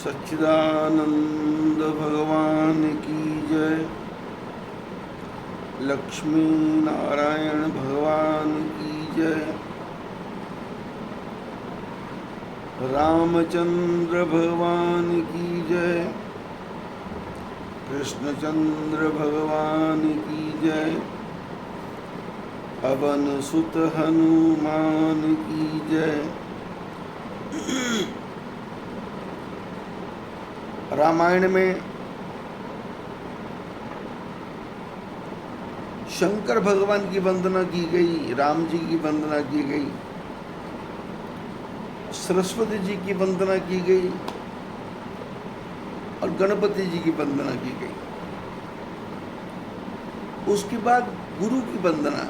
सच्चिदानंद भगवान की जय। लक्ष्मी नारायण भगवान की जय। रामचंद्र भगवान की जय। कृष्णचंद्र भगवान की जय। पवन सुत हनुमान की जय। रामायण में शंकर भगवान की वंदना की गई, राम जी की वंदना की गई, सरस्वती जी की वंदना की गई और गणपति जी की वंदना की गई। उसके बाद गुरु की वंदना।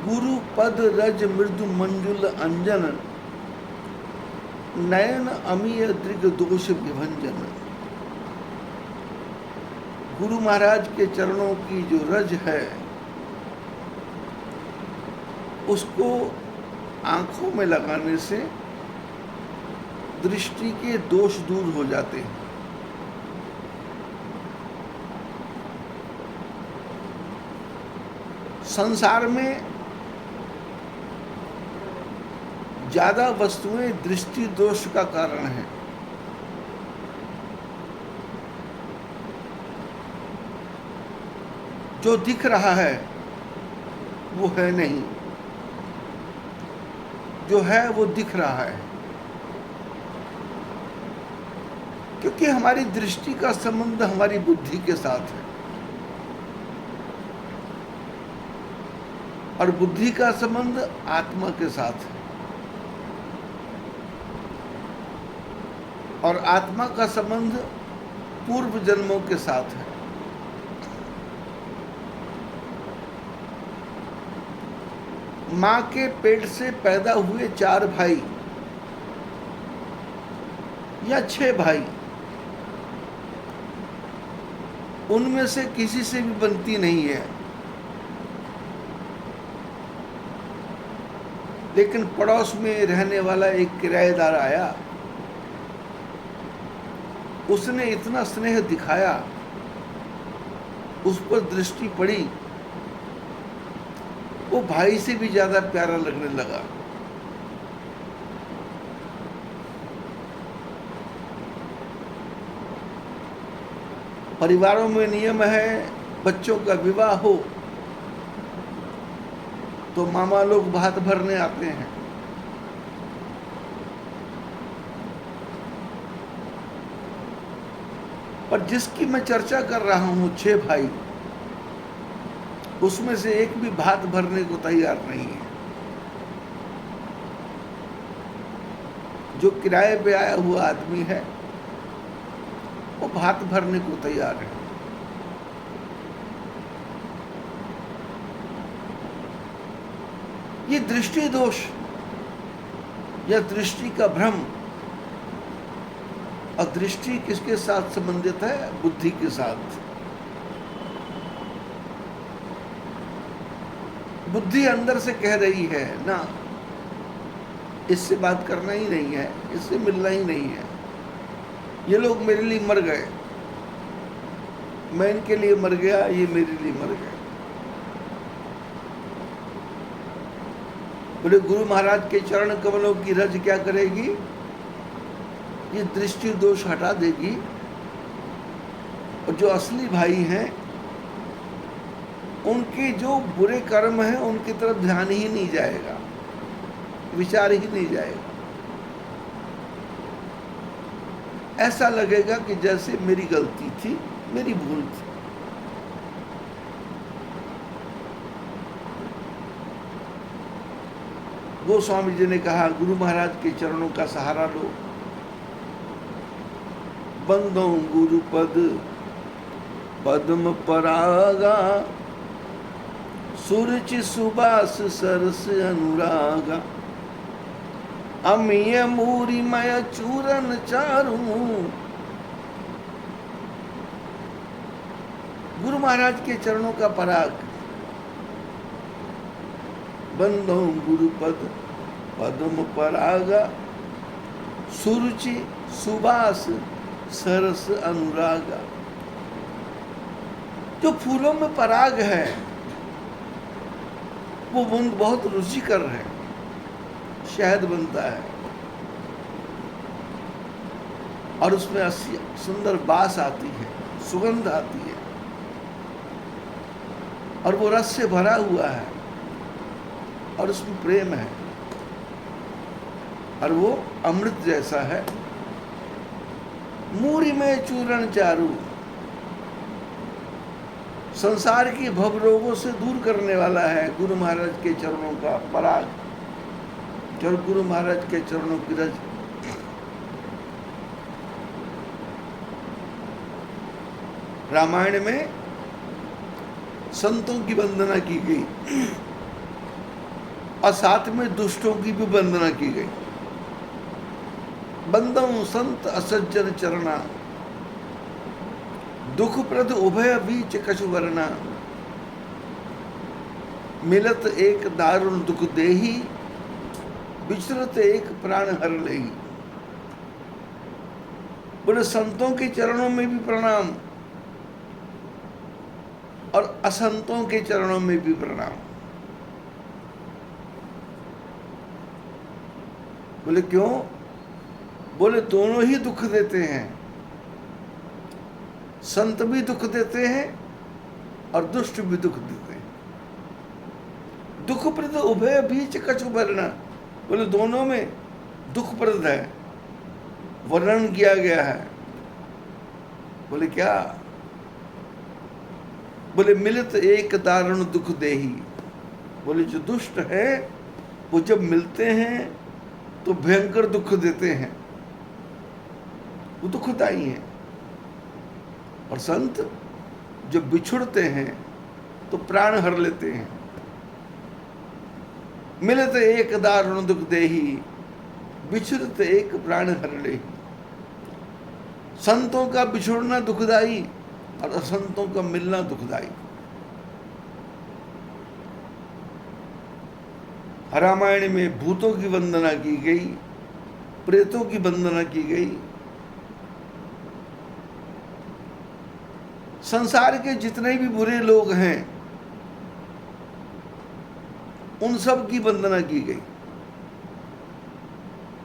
गुरु पद रज मृदु मंजुल अंजन, नयन अमीय दृग दोष विभंजन। गुरु महाराज के चरणों की जो रज है उसको आंखों में लगाने से दृष्टि के दोष दूर हो जाते हैं। संसार में ज्यादा वस्तुएं दृष्टि दोष का कारण है। जो दिख रहा है वो है नहीं, जो है वो दिख रहा है। क्योंकि हमारी दृष्टि का संबंध हमारी बुद्धि के साथ है और बुद्धि का संबंध आत्मा के साथ है और आत्मा का संबंध पूर्व जन्मों के साथ है। मां के पेट से पैदा हुए 4 भाई या 6 भाई, उनमें से किसी से भी बनती नहीं है। लेकिन पड़ोस में रहने वाला एक किराएदार आया, उसने इतना स्नेह दिखाया, उस पर दृष्टि पड़ी, वो भाई से भी ज्यादा प्यारा लगने लगा। परिवारों में नियम है, बच्चों का विवाह हो तो मामा लोग भात भरने आते हैं। पर जिसकी मैं चर्चा कर रहा हूं 6 भाई, उसमें से एक भी भात भरने को तैयार नहीं है। जो किराए पे आया हुआ आदमी है वो भात भरने को तैयार है। ये दृष्टि दोष या दृष्टि का भ्रम। और दृष्टि किसके साथ संबंधित है? बुद्धि के साथ। बुद्धि अंदर से कह रही है ना, इससे बात करना ही नहीं है, इससे मिलना ही नहीं है, ये लोग मेरे लिए मर गए, मैं इनके लिए मर गया, ये मेरे लिए मर गए। बोले गुरु महाराज के चरण कमलों की रज क्या करेगी? ये दृष्टि दोष हटा देगी और जो असली भाई हैं उनके जो बुरे कर्म हैं उनकी तरफ ध्यान ही नहीं जाएगा, विचार ही नहीं जाएगा। ऐसा लगेगा कि जैसे मेरी गलती थी, मेरी भूल थी। गोस्वामी जी ने कहा, गुरु महाराज के चरणों का सहारा लो। बंदो गुरु पद पद्म परागा, सुरुचि सुबास सरस अनुरागा। अमीय मूरी मय चूरन चारू। गुरु महाराज के चरणों का पराग। बंदो गुरु पद पद्म परागा सुरुचि सुबास सरस अनुरागा। जो फूलों में पराग है वो बूंद बहुत रुचिकर है, शहद बनता है और उसमें सुंदर बास आती है, सुगंध आती है और वो रस से भरा हुआ है और उसमें प्रेम है और वो अमृत जैसा है। मूरी में चूर्ण चारू, संसार की भव रोगों से दूर करने वाला है गुरु महाराज के चरणों का पराग, जो गुरु महाराज के चरणों की रज। रामायण में संतों की वंदना की गई और साथ में दुष्टों की भी वंदना की गई। बंदों संत असज्जन चरणा, दुख प्रद उभय बीच कछु वरना। मिलत एक दारुण दुख देही, विचरत एक प्राण हर लेही। बोले संतों के चरणों में भी प्रणाम और असंतों के चरणों में भी प्रणाम। बोले क्यों? बोले दोनों ही दुख देते हैं, संत भी दुख देते हैं और दुष्ट भी दुख देते हैं। दुखप्रद उभय बीच कछु वर्णन, बोले दोनों में दुखप्रद है, वर्णन किया गया है। बोले क्या? बोले मिलत एक दारुण दुख देही। बोले जो दुष्ट है वो जब मिलते हैं तो भयंकर दुख देते हैं, वो दुखदाई हैं। और संत जब बिछुड़ते हैं तो प्राण हर लेते हैं। मिलत एक दारुण दुख देही, बिछुड़त एक प्राण हर लेही। संतों का बिछुड़ना दुखदाई और असंतों का मिलना दुखदाई। रामायण में भूतों की वंदना की गई, प्रेतों की वंदना की गई, संसार के जितने भी बुरे लोग हैं उन सब की वंदना की गई।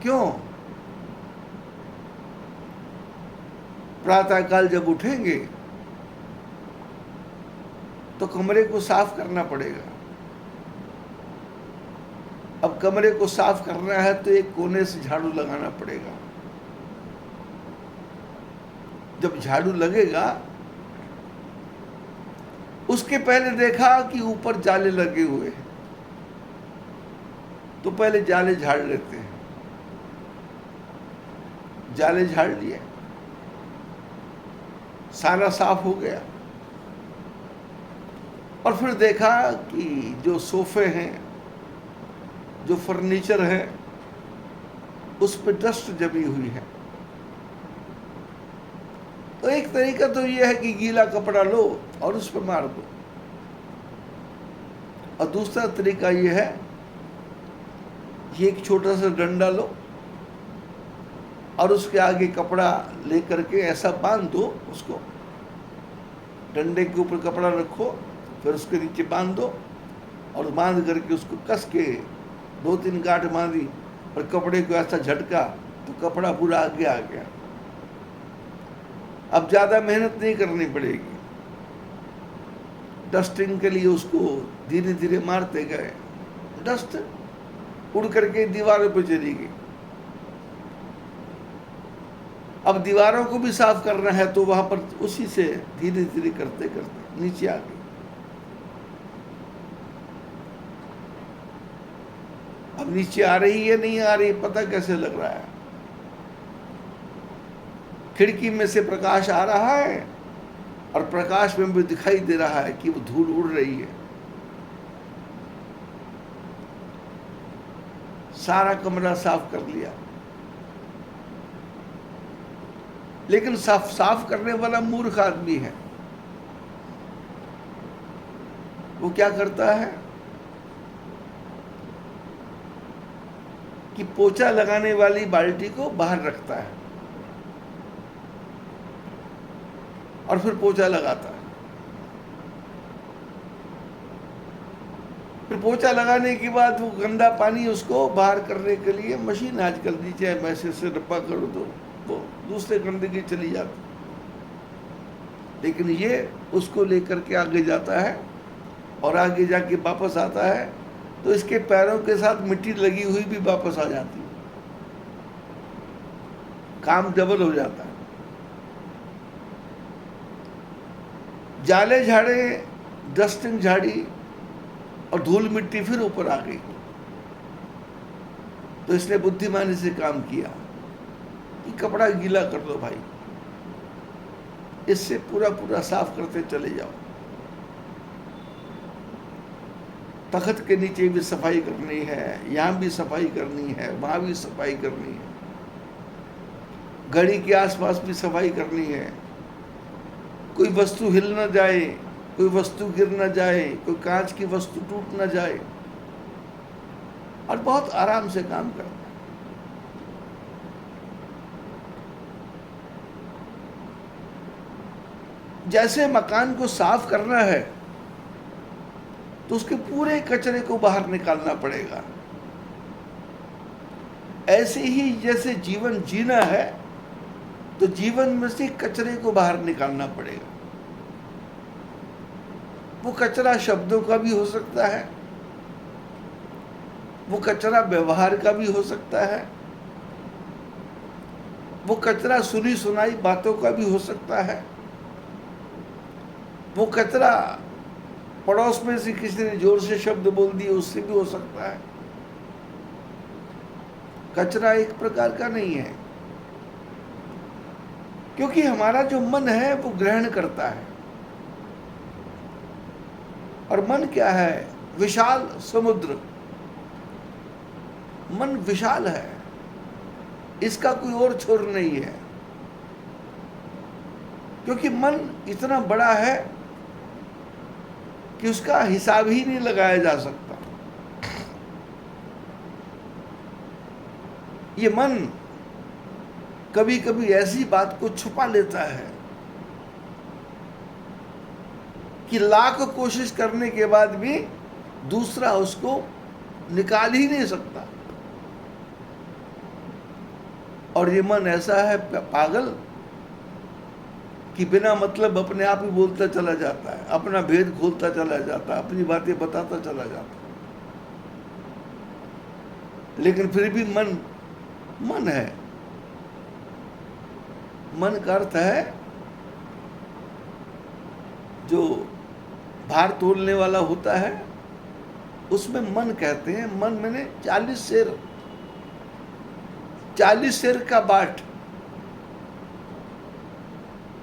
क्यों? प्रातःकाल जब उठेंगे तो कमरे को साफ करना पड़ेगा। अब कमरे को साफ करना है तो एक कोने से झाड़ू लगाना पड़ेगा। जब झाड़ू लगेगा उसके पहले देखा कि ऊपर जाले लगे हुए हैं तो पहले जाले झाड़ लेते हैं। जाले झाड़ लिए, सारा साफ हो गया और फिर देखा कि जो सोफे हैं, जो फर्नीचर है, उस पर डस्ट जमी हुई है। तो एक तरीका तो यह है कि गीला कपड़ा लो और उस पर मार दो, और दूसरा तरीका यह है कि एक छोटा सा डंडा लो और उसके आगे कपड़ा लेकर के ऐसा बांध दो, उसको डंडे के ऊपर कपड़ा रखो, फिर उसके नीचे बांध दो और बांध करके उसको कस के 2-3 गांठ बांधी और कपड़े को ऐसा झटका तो कपड़ा पूरा आगे आ गया। अब ज़्यादा मेहनत नहीं करनी पड़ेगी। डस्टिंग के लिए उसको धीरे धीरे मारते गए, डस्ट उड़ करके दीवारों पर चली गई। अब दीवारों को भी साफ करना है तो वहां पर उसी से धीरे धीरे करते करते नीचे आ गई। अब नीचे आ रही है नहीं आ रही पता कैसे लग रहा है? खिड़की में से प्रकाश आ रहा है और प्रकाश में भी दिखाई दे रहा है कि वो धूल उड़ रही है। सारा कमरा साफ कर लिया, लेकिन साफ करने वाला मूर्ख आदमी है। वो क्या करता है? कि पोछा लगाने वाली बाल्टी को बाहर रखता है और फिर पोछा लगाता है। फिर पोछा लगाने के बाद वो गंदा पानी उसको बाहर करने के लिए मशीन आजकल नीचे है, मैसेज से डब्बा करो तो वो दूसरे गंदगी चली जाती, लेकिन ये उसको लेकर के आगे जाता है और आगे जाके वापस आता है तो इसके पैरों के साथ मिट्टी लगी हुई भी वापस आ जाती है, काम डबल हो जाता है। जाले झाड़े, डस्टिंग झाड़ी और धूल मिट्टी फिर ऊपर आ गई, तो इसने बुद्धिमानी से काम किया कि कपड़ा गीला कर दो भाई, इससे पूरा पूरा साफ करते चले जाओ। तख्त के नीचे भी सफाई करनी है, यहाँ भी सफाई करनी है, वहाँ भी सफाई करनी है, घड़ी के आसपास भी सफाई करनी है, कोई वस्तु हिल न जाए, कोई वस्तु गिर न जाए, कोई कांच की वस्तु टूट न जाए, और बहुत आराम से काम करना है। जैसे मकान को साफ करना है तो उसके पूरे कचरे को बाहर निकालना पड़ेगा, ऐसे ही जैसे जीवन जीना है तो जीवन में से कचरे को बाहर निकालना पड़ेगा। वो कचरा शब्दों का भी हो सकता है, वो कचरा व्यवहार का भी हो सकता है, वो कचरा सुनी सुनाई बातों का भी हो सकता है, वो कचरा पड़ोस में से किसी ने जोर से शब्द बोल दिए उससे भी हो सकता है। कचरा एक प्रकार का नहीं है, क्योंकि हमारा जो मन है वो ग्रहण करता है, और मन क्या है? विशाल समुद्र। मन विशाल है, इसका कोई और छोर नहीं है, क्योंकि मन इतना बड़ा है कि उसका हिसाब ही नहीं लगाया जा सकता। ये मन कभी कभी ऐसी बात को छुपा लेता है कि लाख कोशिश करने के बाद भी दूसरा उसको निकाल ही नहीं सकता। और ये मन ऐसा है पागल कि बिना मतलब अपने आप ही बोलता चला जाता है, अपना भेद खोलता चला जाता है, अपनी बातें बताता चला जाता है, लेकिन फिर भी मन मन है। मन का अर्थ है जो भार तोलने वाला होता है, उसमें मन कहते हैं। मन मैंने 40 सेर का बाट,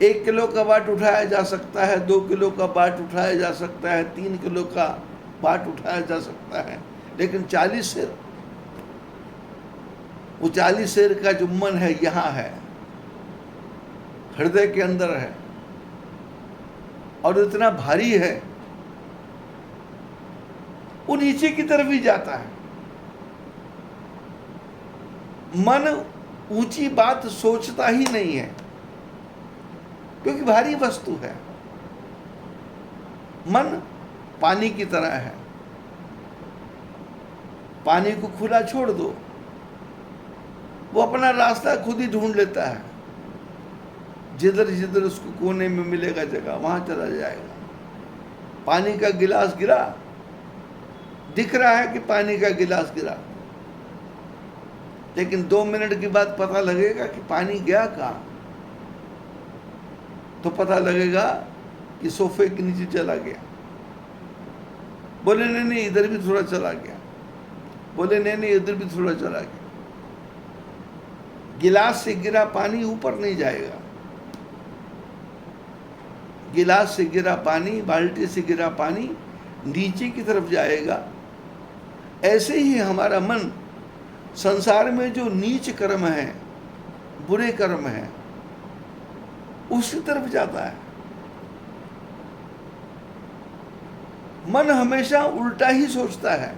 1 किलो का बाट उठाया जा सकता है, 2 किलो का बाट उठाया जा सकता है, 3 किलो का बाट उठाया जा सकता है, लेकिन 40 सेर, वो 40 सेर का जो मन है यहाँ है, हृदय के अंदर है, और इतना भारी है वो नीचे की तरफ ही जाता है। मन ऊंची बात सोचता ही नहीं है, क्योंकि भारी वस्तु है। मन पानी की तरह है, पानी को खुला छोड़ दो, वो अपना रास्ता खुद ही ढूंढ लेता है, जिधर जिधर उसको कोने में मिलेगा जगह वहां चला जाएगा। पानी का गिलास गिरा, दिख रहा है कि पानी का गिलास गिरा, लेकिन 2 मिनट के बाद पता लगेगा कि पानी गया कहाँ, तो पता लगेगा कि सोफे के नीचे चला गया। बोले नहीं नहीं इधर भी थोड़ा चला गया, बोले नहीं नहीं इधर भी थोड़ा चला गया। गिलास से गिरा पानी ऊपर नहीं जाएगा, गिलास से गिरा पानी, बाल्टी से गिरा पानी नीचे की तरफ जाएगा। ऐसे ही हमारा मन संसार में जो नीच कर्म है, बुरे कर्म है, उसी तरफ जाता है। मन हमेशा उल्टा ही सोचता है।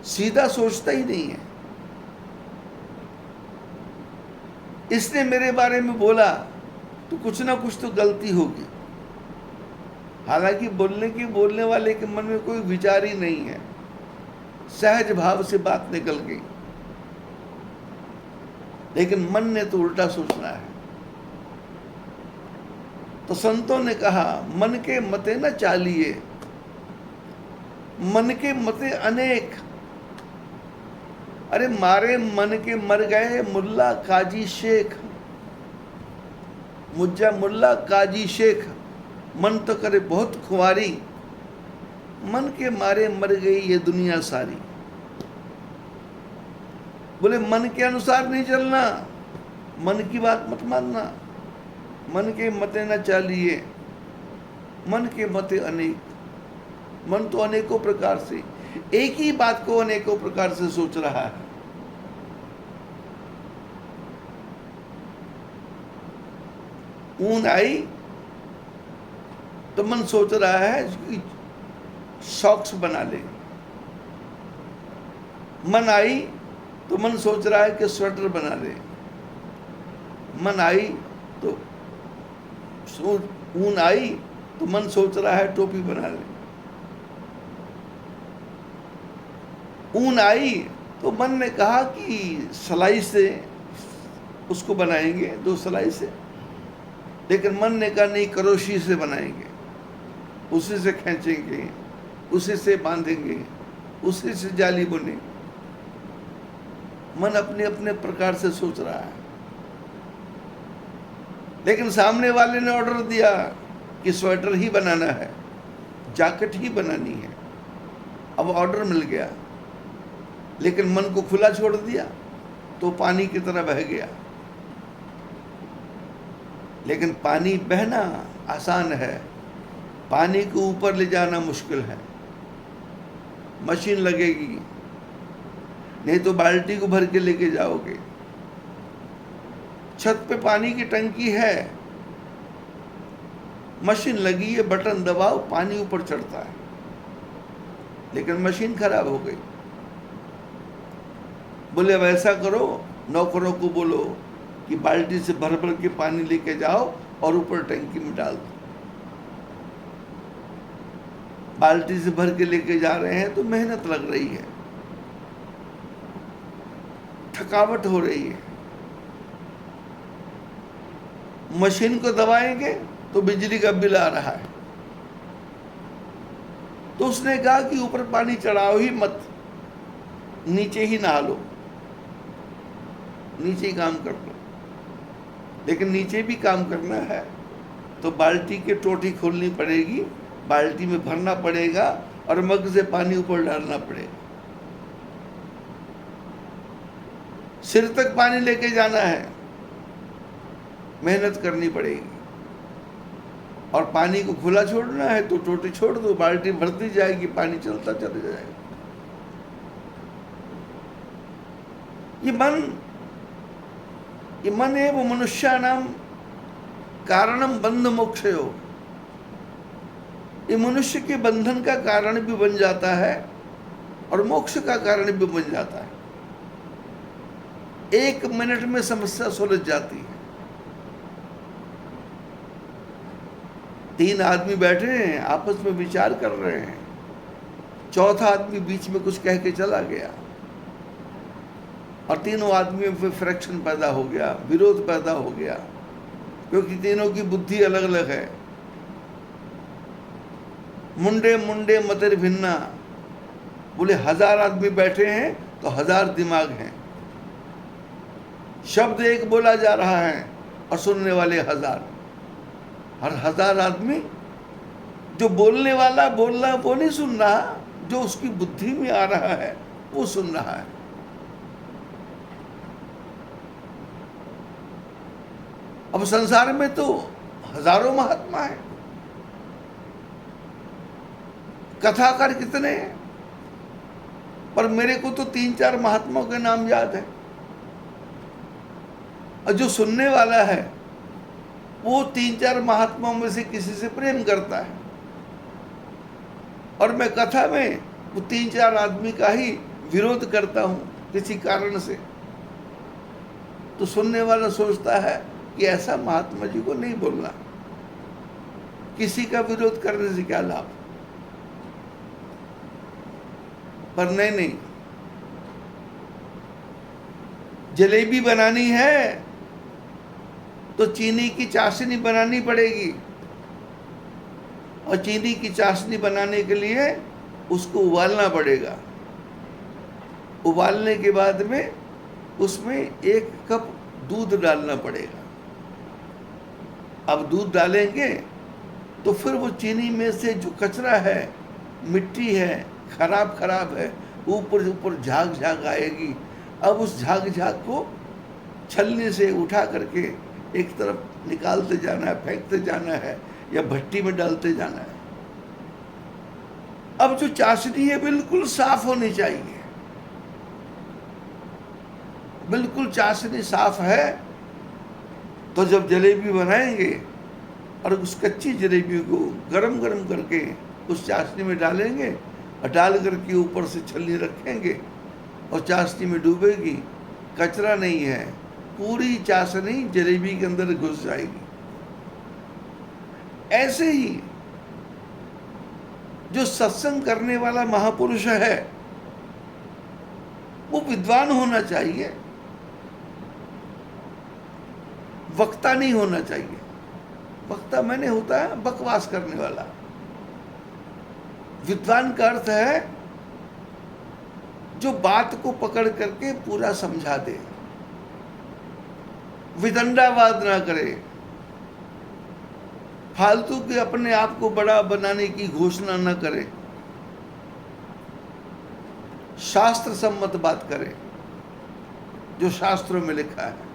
सीधा सोचता ही नहीं है। इसने मेरे बारे में बोला तो कुछ ना कुछ तो गलती होगी, हालांकि बोलने वाले के मन में कोई विचार ही नहीं है, सहज भाव से बात निकल गई, लेकिन मन ने तो उल्टा सोचना है। तो संतों ने कहा, मन के मते न चालिए, मन के मते अनेक। अरे मारे मन के मर गए मुल्ला काजी शेख, मुज्जा मुल्ला काजी शेख। मन तो करे बहुत खुआरी, मन के मारे मर गई ये दुनिया सारी। बोले मन के अनुसार नहीं चलना, मन की बात मत मानना, मन के मते न चालिए, मन के मते अनेक। मन तो अनेकों प्रकार से एक ही बात को अनेकों प्रकार से सोच रहा है। ऊन आई तो मन सोच रहा है कि सॉक्स बना ले, मन आई तो मन सोच रहा है कि स्वेटर बना ले, मन आई तो ऊन आई तो मन सोच रहा है टोपी बना ले, ऊन आई तो मन ने कहा कि सिलाई से उसको बनाएंगे, 2 सिलाई से, लेकिन मन ने कहा नहीं, करोशी से बनाएंगे, उसी से खींचेंगे, उसी से बांधेंगे, उसी से जाली बुनेंगे। मन अपने अपने प्रकार से सोच रहा है, लेकिन सामने वाले ने ऑर्डर दिया कि स्वेटर ही बनाना है, जैकेट ही बनानी है। अब ऑर्डर मिल गया, लेकिन मन को खुला छोड़ दिया तो पानी की तरह बह गया। लेकिन पानी बहना आसान है, पानी को ऊपर ले जाना मुश्किल है। मशीन लगेगी, नहीं तो बाल्टी को भर के लेके जाओगे। छत पे पानी की टंकी है, मशीन लगी है, बटन दबाओ पानी ऊपर चढ़ता है, लेकिन मशीन खराब हो गई। बोले अब ऐसा करो, नौकरों को बोलो कि बाल्टी से भर भर के पानी लेके जाओ और ऊपर टंकी में डाल दो। बाल्टी से भर के लेके जा रहे हैं तो मेहनत लग रही है, थकावट हो रही है। मशीन को दबाएंगे तो बिजली का बिल आ रहा है। तो उसने कहा कि ऊपर पानी चढ़ाओ ही मत, नीचे ही नहा लो, नीचे ही काम कर लो। लेकिन नीचे भी काम करना है तो बाल्टी की टोटी खोलनी पड़ेगी, बाल्टी में भरना पड़ेगा और मग से पानी ऊपर डालना पड़ेगा। सिर तक पानी लेके जाना है, मेहनत करनी पड़ेगी। और पानी को खुला छोड़ना है तो टोटी छोड़ दो, बाल्टी भरती जाएगी, पानी चलता चला जाएगा। ये मन है वो मनुष्यानाम कारणम बंध मोक्षयो। ये मनुष्य के बंधन का कारण भी बन जाता है और मोक्ष का कारण भी बन जाता है। 1 मिनट में समस्या सुलझ जाती है। 3 आदमी बैठे हैं, आपस में विचार कर रहे हैं, चौथा आदमी बीच में कुछ कह के चला गया और तीनों आदमियों में फ्रैक्शन पैदा हो गया, विरोध पैदा हो गया, क्योंकि तीनों की बुद्धि अलग अलग है। मुंडे मुंडे मतिर भिन्ना। बोले 1000 आदमी बैठे हैं तो 1000 दिमाग हैं। शब्द एक बोला जा रहा है और सुनने वाले 1000। हर 1000 आदमी जो बोलने वाला बोल रहा वो नहीं सुन रहा, जो उसकी बुद्धि में आ रहा है वो सुन रहा है। अब संसार में तो हजारों महात्मा हैं, कथाकार कितने हैं, पर मेरे को तो 3-4 महात्माओं के नाम याद है। और जो सुनने वाला है वो 3-4 महात्माओं में से किसी से प्रेम करता है, और मैं कथा में वो 3-4 आदमी का ही विरोध करता हूँ किसी कारण से, तो सुनने वाला सोचता है कि ऐसा महात्मा जी को नहीं बोलना, किसी का विरोध करने से क्या लाभ। पर नहीं, जलेबी बनानी है तो चीनी की चाशनी बनानी पड़ेगी, और चीनी की चाशनी बनाने के लिए उसको उबालना पड़ेगा। उबालने के बाद में उसमें 1 कप दूध डालना पड़ेगा। अब दूध डालेंगे तो फिर वो चीनी में से जो कचरा है, मिट्टी है, खराब है, ऊपर झाग आएगी। अब उस झाग को छलनी से उठा करके एक तरफ निकालते जाना है, फेंकते जाना है, या भट्टी में डालते जाना है। अब जो चाशनी है बिल्कुल साफ होनी चाहिए। बिल्कुल चाशनी साफ है तो जब जलेबी बनाएंगे और उस कच्ची जलेबी को गरम करके उस चाशनी में डालेंगे, और डाल करके ऊपर से छलनी रखेंगे और चाशनी में डूबेगी, कचरा नहीं है, पूरी चाशनी जलेबी के अंदर घुस जाएगी। ऐसे ही जो सत्संग करने वाला महापुरुष है वो विद्वान होना चाहिए, वक्ता नहीं होना चाहिए। वक्ता मैंने होता है बकवास करने वाला। विद्वान का अर्थ है जो बात को पकड़ करके पूरा समझा दे, विदंडावाद ना करे, फालतू के अपने आप को बड़ा बनाने की घोषणा न करे, शास्त्र सम्मत बात करे जो शास्त्रों में लिखा है।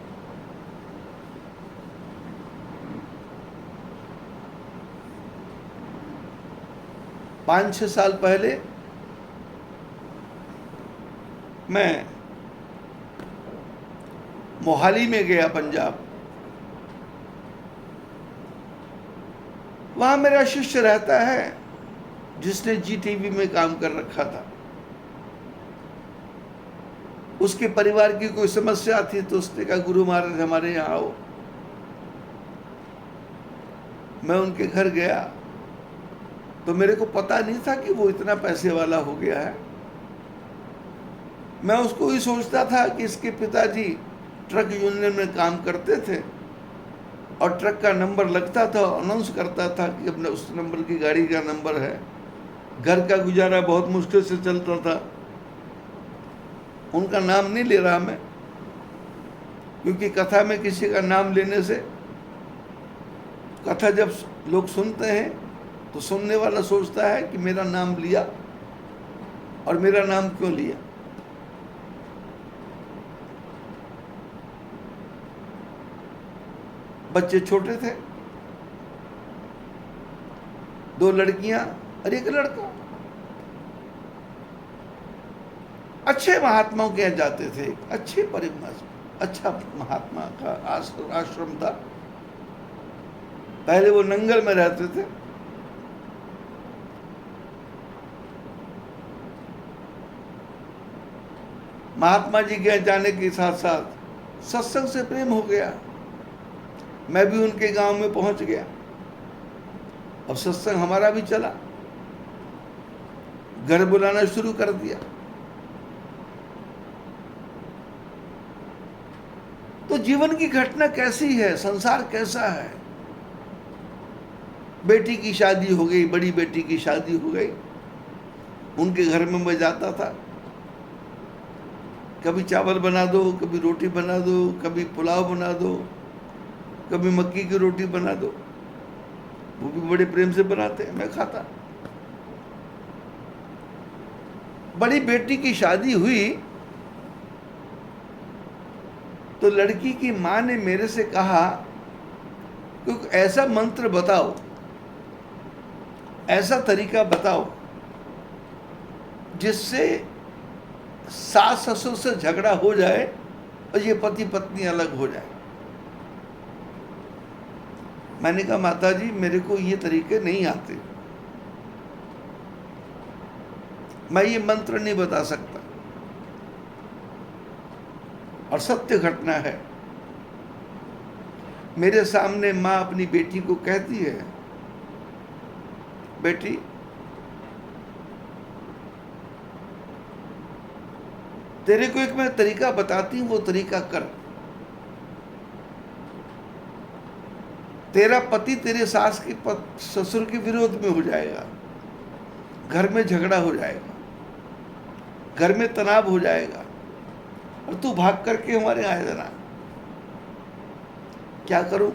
पाँच 6 साल पहले मैं मोहाली में गया, पंजाब। वहां मेरा शिष्य रहता है जिसने GTV में काम कर रखा था। उसके परिवार की कोई समस्या थी तो उसने कहा गुरु महाराज हमारे यहाँ आओ। मैं उनके घर गया तो मेरे को पता नहीं था कि वो इतना पैसे वाला हो गया है। मैं उसको ही सोचता था कि इसके पिताजी ट्रक यूनियन में काम करते थे और ट्रक का नंबर लगता था, अनाउंस करता था कि अपने उस नंबर की गाड़ी का नंबर है। घर का गुजारा बहुत मुश्किल से चलता था। उनका नाम नहीं ले रहा मैं, क्योंकि कथा में किसी का नाम लेने से, कथा जब लोग सुनते हैं तो सुनने वाला सोचता है कि मेरा नाम लिया, और मेरा नाम क्यों लिया। बच्चे छोटे थे, 2 लड़कियां और 1 लड़का। अच्छे महात्माओं के यहाँ जाते थे, अच्छे अच्छा महात्मा का आश्रम था। पहले वो नंगल में रहते थे। महात्मा जी के जाने के साथ साथ सत्संग से प्रेम हो गया। मैं भी उनके गांव में पहुंच गया। अब सत्संग हमारा भी चला, घर बुलाना शुरू कर दिया। तो जीवन की घटना कैसी है, संसार कैसा है। बेटी की शादी हो गई, बड़ी बेटी की शादी हो गई। उनके घर में मैं जाता था, कभी चावल बना दो, कभी रोटी बना दो, कभी पुलाव बना दो, कभी मक्की की रोटी बना दो। वो भी बड़े प्रेम से बनाते हैं, मैं खाता। बड़ी बेटी की शादी हुई तो लड़की की माँ ने मेरे से कहा कि ऐसा मंत्र बताओ, ऐसा तरीका बताओ जिससे सास ससुर से झगड़ा हो जाए और ये पति पत्नी अलग हो जाए। मैंने कहा माता जी मेरे को ये तरीके नहीं आते, मैं ये मंत्र नहीं बता सकता। और सत्य घटना है। मेरे सामने माँ अपनी बेटी को कहती है, बेटी तेरे को एक मैं तरीका बताती हूँ, वो तरीका कर। तेरा पति तेरे सास के ससुर के विरोध में हो जाएगा, घर में झगड़ा हो जाएगा, घर में तनाव हो जाएगा, और तू भाग करके हमारे यहाँ आ जाना। क्या करूं?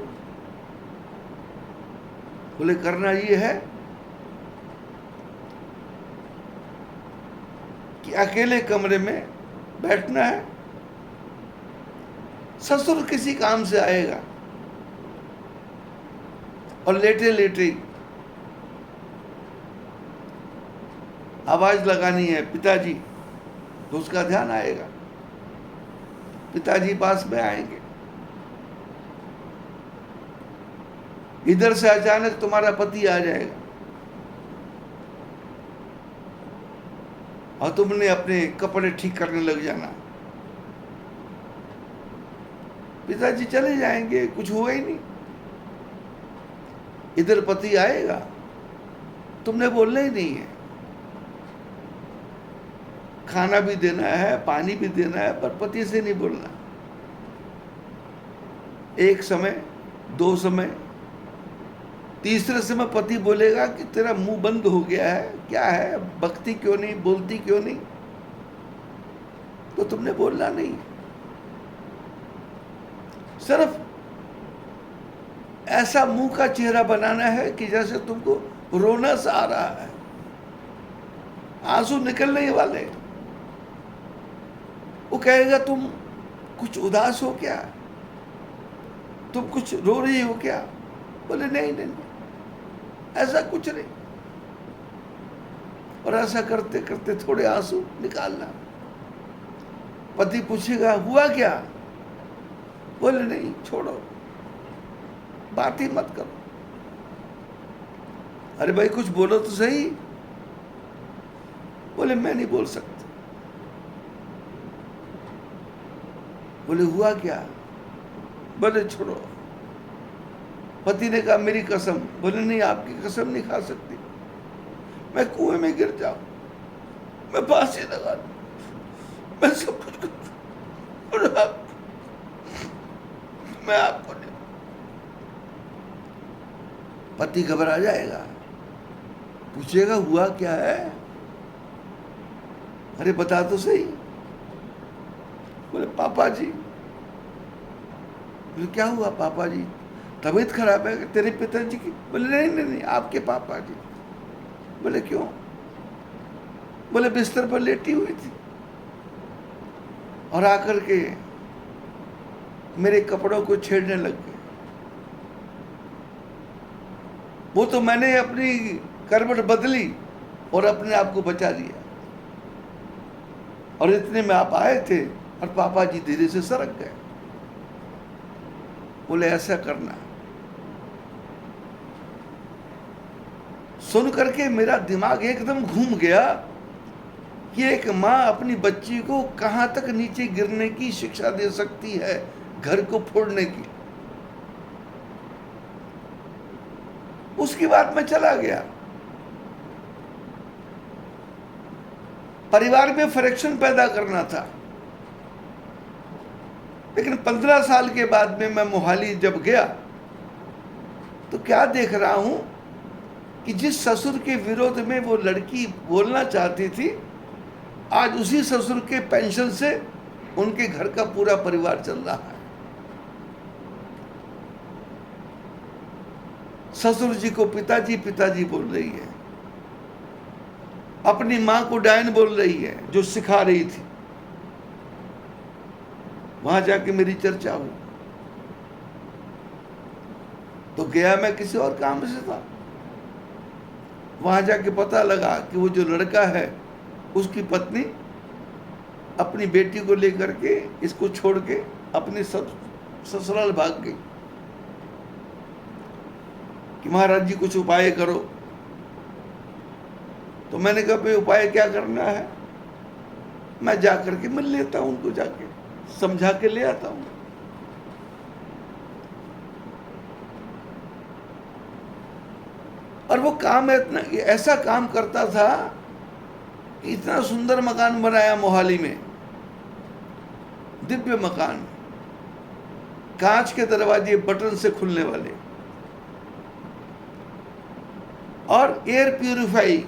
बोले करना ये है कि अकेले कमरे में बैठना है, ससुर किसी काम से आएगा और लेटे लेटे आवाज लगानी है पिताजी, तो उसका ध्यान आएगा, पिताजी पास में आएंगे। इधर से अचानक तुम्हारा पति आ जाएगा और तुमने अपने कपड़े ठीक करने लग जाना। पिताजी चले जाएंगे, कुछ हुआ ही नहीं। इधर पति आएगा, तुमने बोलना ही नहीं है, खाना भी देना है, पानी भी देना है, पर पति से नहीं बोलना। एक समय, दो समय, तीसरे समय पति बोलेगा कि तेरा मुंह बंद हो गया है, क्या है, बकती क्यों नहीं, बोलती क्यों नहीं? तो तुमने बोलना नहीं। सिर्फ ऐसा मुंह का चेहरा बनाना है कि जैसे तुमको रोना सा आ रहा है, आंसू निकलने ही वाले। वो कहेगा तुम कुछ उदास हो क्या, तुम कुछ रो रही हो क्या? बोले नहीं नहीं, ऐसा कुछ नहीं। और ऐसा करते करते थोड़े आंसू निकालना। पति पूछेगा हुआ क्या? बोले नहीं, छोड़ो, बात ही मत करो। अरे भाई कुछ बोलो तो सही। बोले मैं नहीं बोल सकता। बोले हुआ क्या? बोले छोड़ो। पति ने कहा मेरी कसम। बोले नहीं, आपकी कसम नहीं खा सकती, मैं कुएं में गिर जाऊं, मैं फांसी लगा दूं, मैं सब कुछ कर दूं, और मैं आपको नहीं। पति घबरा जाएगा, पूछेगा हुआ क्या है? अरे बता तो सही। बोले पापा जी। बोले क्या हुआ पापा जी, तबीयत खराब है तेरे पिताजी की? बोले नहीं नहीं नहीं, आपके पापा जी। बोले क्यों? बोले बिस्तर पर लेटी हुई थी और आकर के मेरे कपड़ों को छेड़ने लग गए। वो तो मैंने अपनी करवट बदली और अपने आप को बचा लिया, और इतने में आप आए थे और पापा जी धीरे से सरक गए। बोले ऐसा करना। सुन करके मेरा दिमाग एकदम घूम गया कि एक माँ अपनी बच्ची को कहां तक नीचे गिरने की शिक्षा दे सकती है, घर को फोड़ने की। उसकी बात में चला गया। परिवार में फ्रिक्शन पैदा करना था। लेकिन 15 साल के बाद में मैं मोहाली जब गया तो क्या देख रहा हूं कि जिस ससुर के विरोध में वो लड़की बोलना चाहती थी, आज उसी ससुर के पेंशन से उनके घर का पूरा परिवार चल रहा है। ससुर जी को पिताजी पिताजी बोल रही है, अपनी मां को डायन बोल रही है जो सिखा रही थी। वहां जाके मेरी चर्चा हुई। तो गया मैं किसी और काम से था, वहां जाके पता लगा कि वो जो लड़का है उसकी पत्नी अपनी बेटी को लेकर के इसको छोड़ के अपने ससुराल भाग गई कि महाराज जी कुछ उपाय करो। तो मैंने कहा भाई उपाय क्या करना है, मैं जाकर के मिल लेता हूं उनको जाके। समझा के ले आता हूं। और वो काम इतना ऐसा काम करता था कि इतना सुंदर मकान बनाया मोहाली में, दिव्य मकान, कांच के दरवाजे बटन से खुलने वाले, और एयर प्यूरिफाई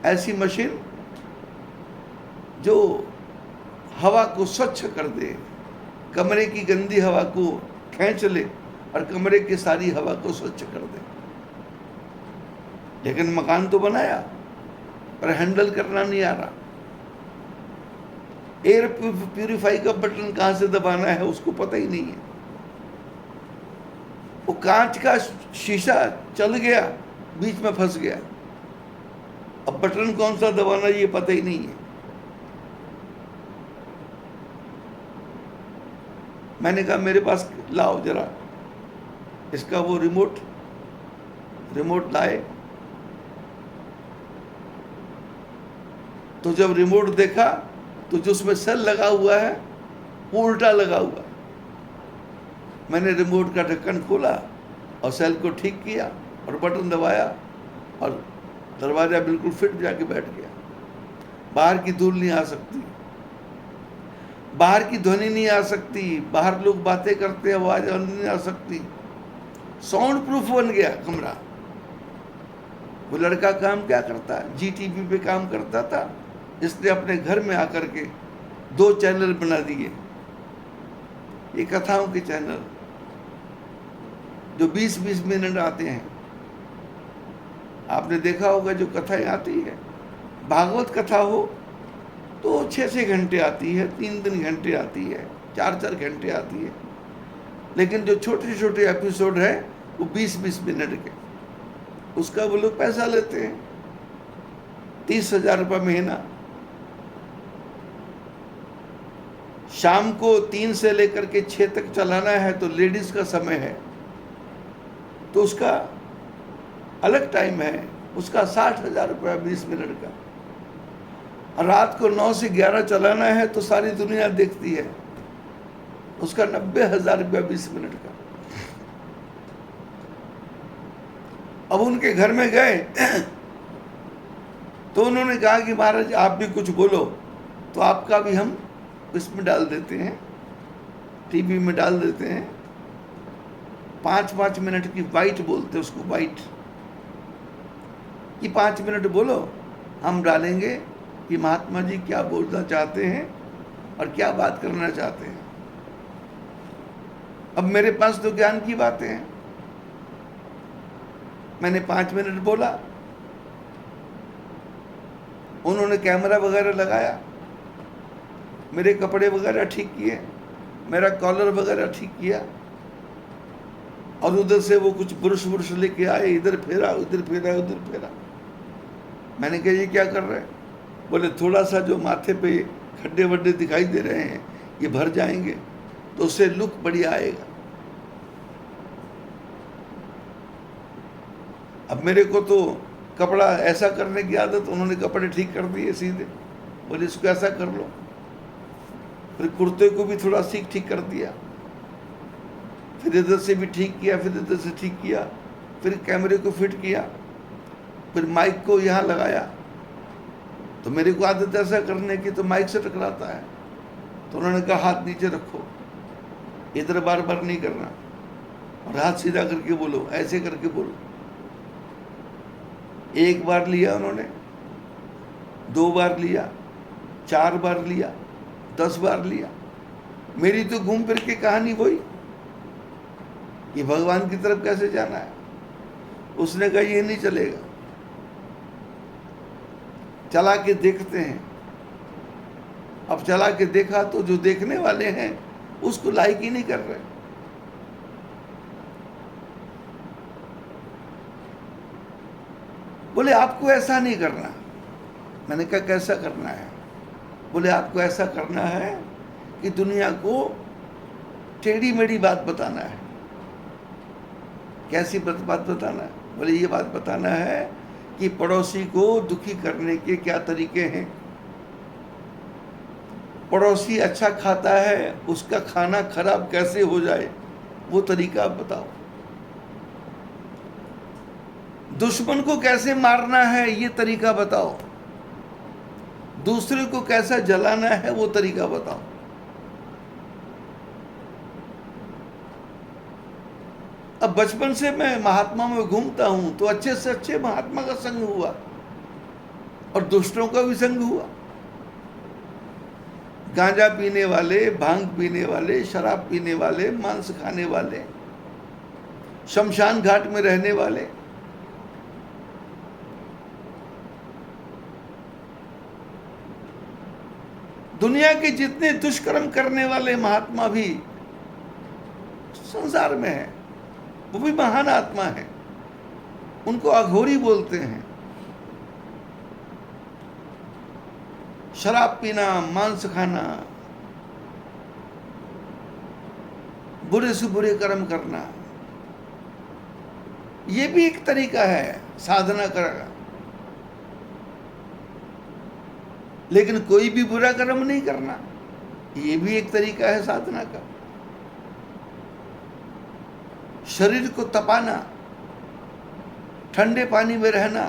ऐसी मशीन जो हवा को स्वच्छ कर दे, कमरे की गंदी हवा को खींच ले और कमरे की सारी हवा को स्वच्छ कर दे। लेकिन मकान तो बनाया पर हैंडल करना नहीं आ रहा। एयर प्यूरिफाई का बटन कहां से दबाना है उसको पता ही नहीं है। वो कांच का शीशा चल गया, बीच में फंस गया, अब बटन कौन सा दबाना ये पता ही नहीं है। मैंने कहा मेरे पास लाओ जरा इसका वो रिमोट लाए। तो जब रिमोट देखा तो जो उसमें सेल लगा हुआ है वो उल्टा लगा हुआ। मैंने रिमोट का ढक्कन खोला और सेल को ठीक किया और बटन दबाया और दरवाजा बिल्कुल फिट जाके बैठ गया। बाहर की धूल नहीं आ सकती, बाहर की ध्वनि नहीं आ सकती, बाहर लोग बातें करते हैं आवाज नहीं आ सकती। साउंड प्रूफ बन गया कमरा। वो लड़का काम क्या करता है, जीटीवी पे काम करता था, इसने अपने घर में आकर के 2 चैनल बना दिए। ये कथाओं के चैनल जो 20-20 मिनट आते हैं। आपने देखा होगा जो कथाएं आती है, भागवत कथा हो तो 6-6 घंटे आती है, 3-3 घंटे आती है, 4-4 घंटे आती है। लेकिन जो छोटे छोटे एपिसोड है वो 20-20 मिनट के, उसका वो लोग पैसा लेते हैं 30,000 रुपये महीना। शाम को 3 से लेकर के 6 तक चलाना है तो लेडीज का समय है तो उसका अलग टाइम है, उसका 60,000 रुपया 20 मिनट का। और रात को 9 से 11 चलाना है तो सारी दुनिया देखती है, उसका 90,000 रुपया 20 मिनट का। अब उनके घर में गए तो उन्होंने कहा कि महाराज आप भी कुछ बोलो, तो आपका भी हम इसमें डाल देते हैं, टीवी में डाल देते हैं। 5-5 मिनट की वाइट बोलते हैं उसको, वाइट, कि 5 मिनट बोलो, हम डालेंगे कि महात्मा जी क्या बोलना चाहते हैं और क्या बात करना चाहते हैं। अब मेरे पास तो ज्ञान की बातें हैं। मैंने 5 मिनट बोला, उन्होंने कैमरा वगैरह लगाया, मेरे कपड़े वगैरह ठीक किए, मेरा कॉलर वगैरह ठीक किया, और उधर से वो कुछ ब्रश लेके आए, इधर फेरा उधर फेरा उधर फेरा। मैंने कहा ये क्या कर रहे हैं? बोले थोड़ा सा जो माथे पे खड्डे वड्डे दिखाई दे रहे हैं ये भर जाएंगे तो उससे लुक बढ़िया आएगा। अब मेरे को तो कपड़ा ऐसा करने की आदत, उन्होंने कपड़े ठीक कर दिए सीधे, बोले इसको ऐसा कर लो। फिर कुर्ते को भी थोड़ा ठीक कर दिया, फिर इधर से भी ठीक किया, फिर इधर से ठीक किया, फिर कैमरे को फिट किया, फिर माइक को यहाँ लगाया। तो मेरे को आदत ऐसा करने की, तो माइक से टकराता है, तो उन्होंने कहा हाथ नीचे रखो, इधर बार बार नहीं करना, और हाथ सीधा करके बोलो, ऐसे करके बोलो। 1 बार लिया उन्होंने, 2 बार लिया, 4 बार लिया, 10 बार लिया। मेरी तो घूम फिर के कहानी वही कि भगवान की तरफ कैसे जाना है। उसने कहा ये नहीं चलेगा, चला के देखते हैं। अब चला के देखा तो जो देखने वाले हैं उसको लाइक ही नहीं कर रहे। बोले आपको ऐसा नहीं करना। मैंने कहा कैसा करना है? बोले आपको ऐसा करना है कि दुनिया को टेढ़ी मेढ़ी बात बताना है। कैसी बात बताना है? बोले ये बात बताना है कि पड़ोसी को दुखी करने के क्या तरीके हैं। पड़ोसी अच्छा खाता है, उसका खाना खराब कैसे हो जाए वो तरीका आप बताओ। दुश्मन को कैसे मारना है ये तरीका बताओ। दूसरे को कैसा जलाना है वो तरीका बताओ। अब बचपन से मैं महात्मा में घूमता हूं तो अच्छे से अच्छे महात्मा का संग हुआ और दुष्टों का भी संग हुआ। गांजा पीने वाले, भांग पीने वाले, शराब पीने वाले, मांस खाने वाले, शमशान घाट में रहने वाले, दुनिया के जितने दुष्कर्म करने वाले महात्मा भी संसार में हैं, वो भी महान आत्मा है। उनको अघोरी बोलते हैं। शराब पीना, मांस खाना, बुरे से बुरे कर्म करना, ये भी एक तरीका है साधना का। लेकिन कोई भी बुरा कर्म नहीं करना, ये भी एक तरीका है साधना का। शरीर को तपाना, ठंडे पानी में रहना,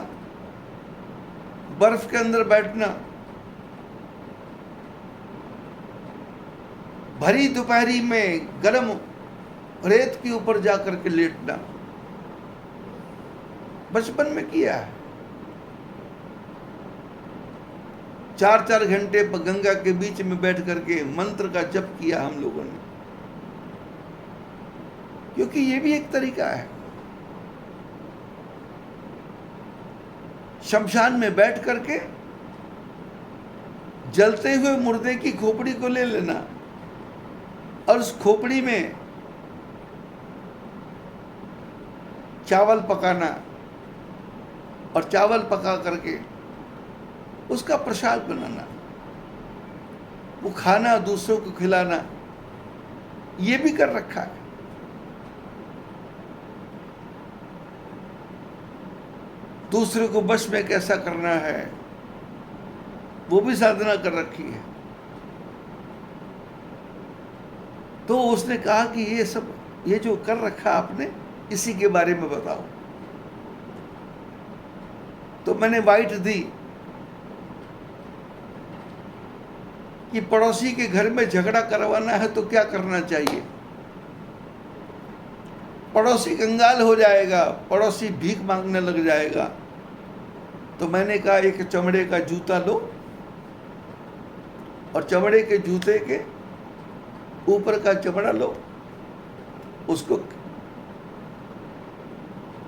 बर्फ के अंदर बैठना, भरी दोपहरी में गर्म रेत के ऊपर जाकर के लेटना, बचपन में किया है। 4-4 घंटे गंगा के बीच में बैठ करके मंत्र का जप किया हम लोगों ने, क्योंकि ये भी एक तरीका है। शमशान में बैठ करके जलते हुए मुर्दे की खोपड़ी को ले लेना और उस खोपड़ी में चावल पकाना और चावल पका करके उसका प्रसाद बनाना, वो खाना, दूसरों को खिलाना, ये भी कर रखा है। दूसरे को वश में कैसा करना है वो भी साधना कर रखी है। तो उसने कहा कि ये सब, ये जो कर रखा आपने, इसी के बारे में बताओ। तो मैंने बाइट दी कि पड़ोसी के घर में झगड़ा करवाना है तो क्या करना चाहिए। पड़ोसी कंगाल हो जाएगा, पड़ोसी भीख मांगने लग जाएगा। तो मैंने कहा एक चमड़े का जूता लो और चमड़े के जूते के ऊपर का चमड़ा लो, उसको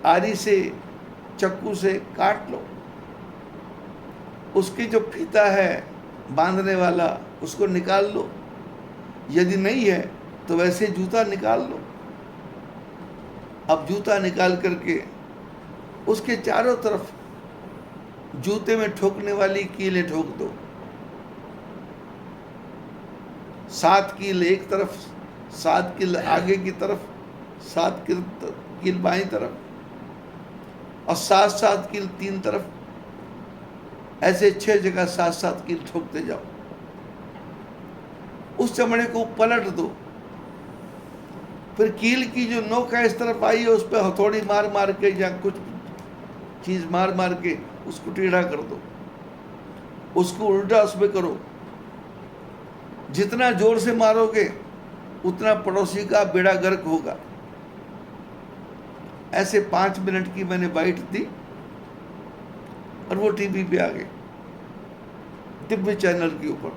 आरी से, चाकू से काट लो, उसकी जो फीता है बांधने वाला उसको निकाल लो, यदि नहीं है तो वैसे जूता निकाल लो। अब जूता निकाल करके उसके चारों तरफ जूते में ठोकने वाली कीलें ठोक दो। 7 कील एक तरफ, 7 कील आगे की तरफ, 7 कील बाईं तरफ और 7-7 कील 3 तरफ, ऐसे 6 जगह 7-7 कील ठोकते जाओ। उस चमड़े को पलट दो। फिर कील की जो नोक है इस तरफ आई है, उस पर हथौड़ी मार मार के या कुछ चीज मार मार के उसको टेढ़ा कर दो, उसको उल्टा उसमें करो। जितना जोर से मारोगे उतना पड़ोसी का बेड़ा गर्क होगा। ऐसे 5 मिनट की मैंने बाइट दी और वो टीवी पे आ गए, दिव्य चैनल के ऊपर।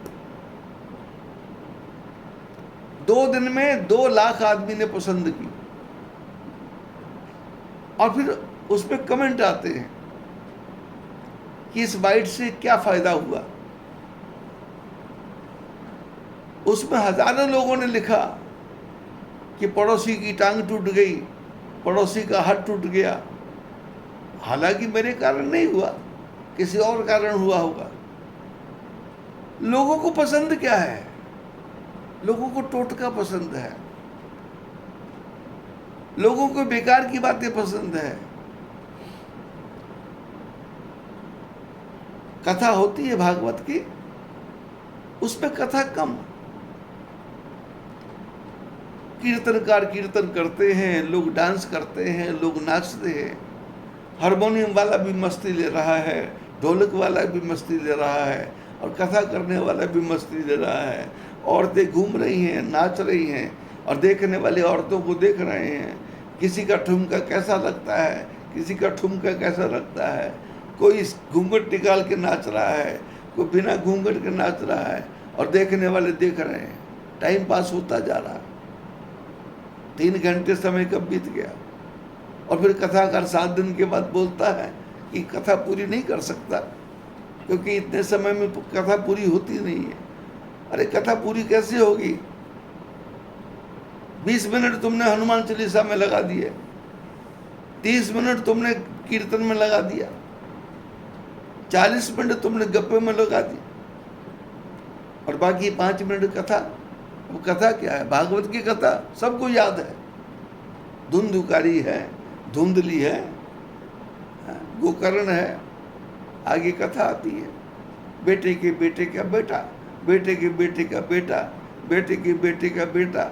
2 दिन में 2 लाख आदमी ने पसंद की और फिर उस पर कमेंट आते हैं कि इस बाइट से क्या फायदा हुआ। उसमें हजारों लोगों ने लिखा कि पड़ोसी की टांग टूट गई, पड़ोसी का हाथ टूट गया। हालांकि मेरे कारण नहीं हुआ, किसी और कारण हुआ होगा। लोगों को पसंद क्या है? लोगों को टोटका पसंद है, लोगों को बेकार की बातें पसंद है। कथा होती है भागवत की उस पे कथा कम। कीर्तनकार कीर्तन करते हैं, लोग डांस करते हैं, लोग नाचते हैं, हारमोनियम वाला भी मस्ती ले रहा है, ढोलक वाला भी मस्ती ले रहा है, और कथा करने वाला भी मस्ती ले रहा है। औरतें घूम रही हैं, नाच रही हैं, और देखने वाले औरतों को देख रहे हैं। किसी का ठुमका कैसा लगता है, किसी का ठुमका कैसा लगता है। कोई घूंघट निकाल के नाच रहा है, कोई बिना घूंघट के नाच रहा है, और देखने वाले देख रहे हैं। टाइम पास होता जा रहा है। 3 घंटे समय कब बीत गया। और फिर कथाकार 7 दिन के बाद बोलता है कि कथा पूरी नहीं कर सकता, क्योंकि इतने समय में कथा पूरी होती नहीं है। अरे कथा पूरी कैसे होगी? 20 मिनट तुमने हनुमान चालीसा में लगा दिए, 30 मिनट तुमने कीर्तन में लगा दिया, 40 मिनट तुमने गप्पे में लगा दी, और बाकी 5 मिनट कथा। वो कथा क्या है? भागवत की कथा सबको याद है। धुंधुकारी है, धुंधली है, गोकर्ण है, आगे कथा आती है। बेटे के बेटे का बेटा, बेटे के बेटे का बेटा, बेटे के बेटे का बेटा,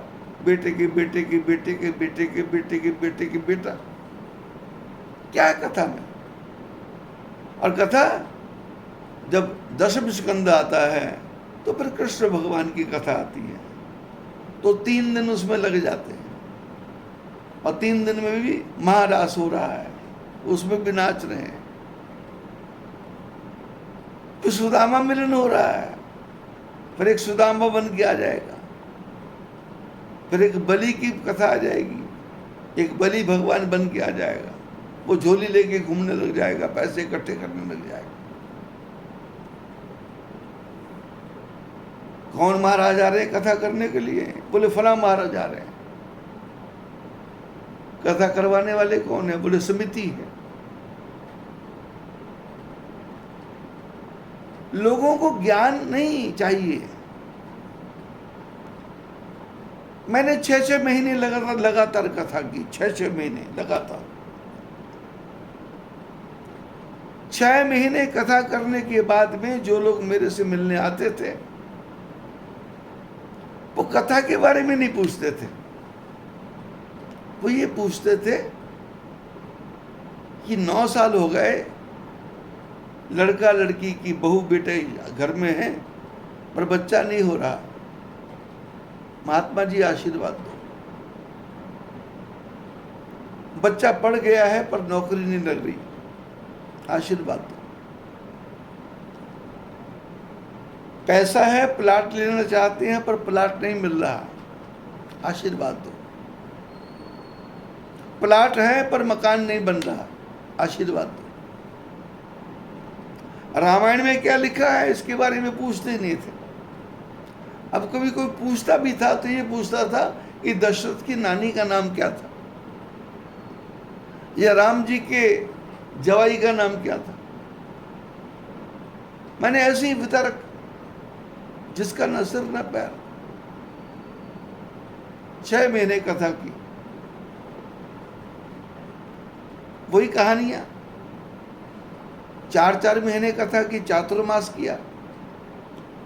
बेटे के बेटे के बेटे के बेटे के बेटे के बेटे के बेटा। क्या है कथा में? और कथा जब दशम स्कंद आता है तो फिर कृष्ण भगवान की कथा आती है, तो 3 दिन उसमें लग जाते हैं। और 3 दिन में भी महारास हो रहा है, उसमें भी नाच रहे हैं। फिर सुदामा मिलन हो रहा है, फिर एक सुदामा बन के आ जाएगा, फिर एक बलि की कथा आ जाएगी, एक बलि भगवान बन के आ जाएगा। वो झोली लेके घूमने लग जाएगा, पैसे इकट्ठे करने लग जाएगा। कौन महाराज आ रहे हैं कथा करने के लिए? बोले फला महाराज आ रहे हैं। कथा करवाने वाले कौन है? बोले समिति है। लोगों को ज्ञान नहीं चाहिए। मैंने 6-6 महीने लगातार कथा की, 6-6 महीने लगातार। 6 महीने कथा करने के बाद में जो लोग मेरे से मिलने आते थे, वो कथा के बारे में नहीं पूछते थे। वो ये पूछते थे कि 9 साल हो गए, लड़का लड़की की बहू बेटे घर में है, पर बच्चा नहीं हो रहा। महात्मा जी आशीर्वाद दो। बच्चा पढ़ गया है पर नौकरी नहीं लग रही, आशीर्वाद दो। पैसा है, प्लाट लेना चाहते हैं पर प्लाट नहीं मिल रहा, आशीर्वाद दो। प्लाट है पर मकान नहीं बन रहा, आशीर्वाद दो। रामायण में क्या लिखा है इसके बारे में पूछते नहीं थे। अब कभी कोई पूछता भी था तो ये पूछता था कि दशरथ की नानी का नाम क्या था, या राम जी के जवाई का नाम क्या था। मैंने ऐसे ही वितरक, जिसका न सिर न पैर, 6 महीने कथा की, वही कहानियां। 4-4 महीने कथा की, चातुर्मास किया,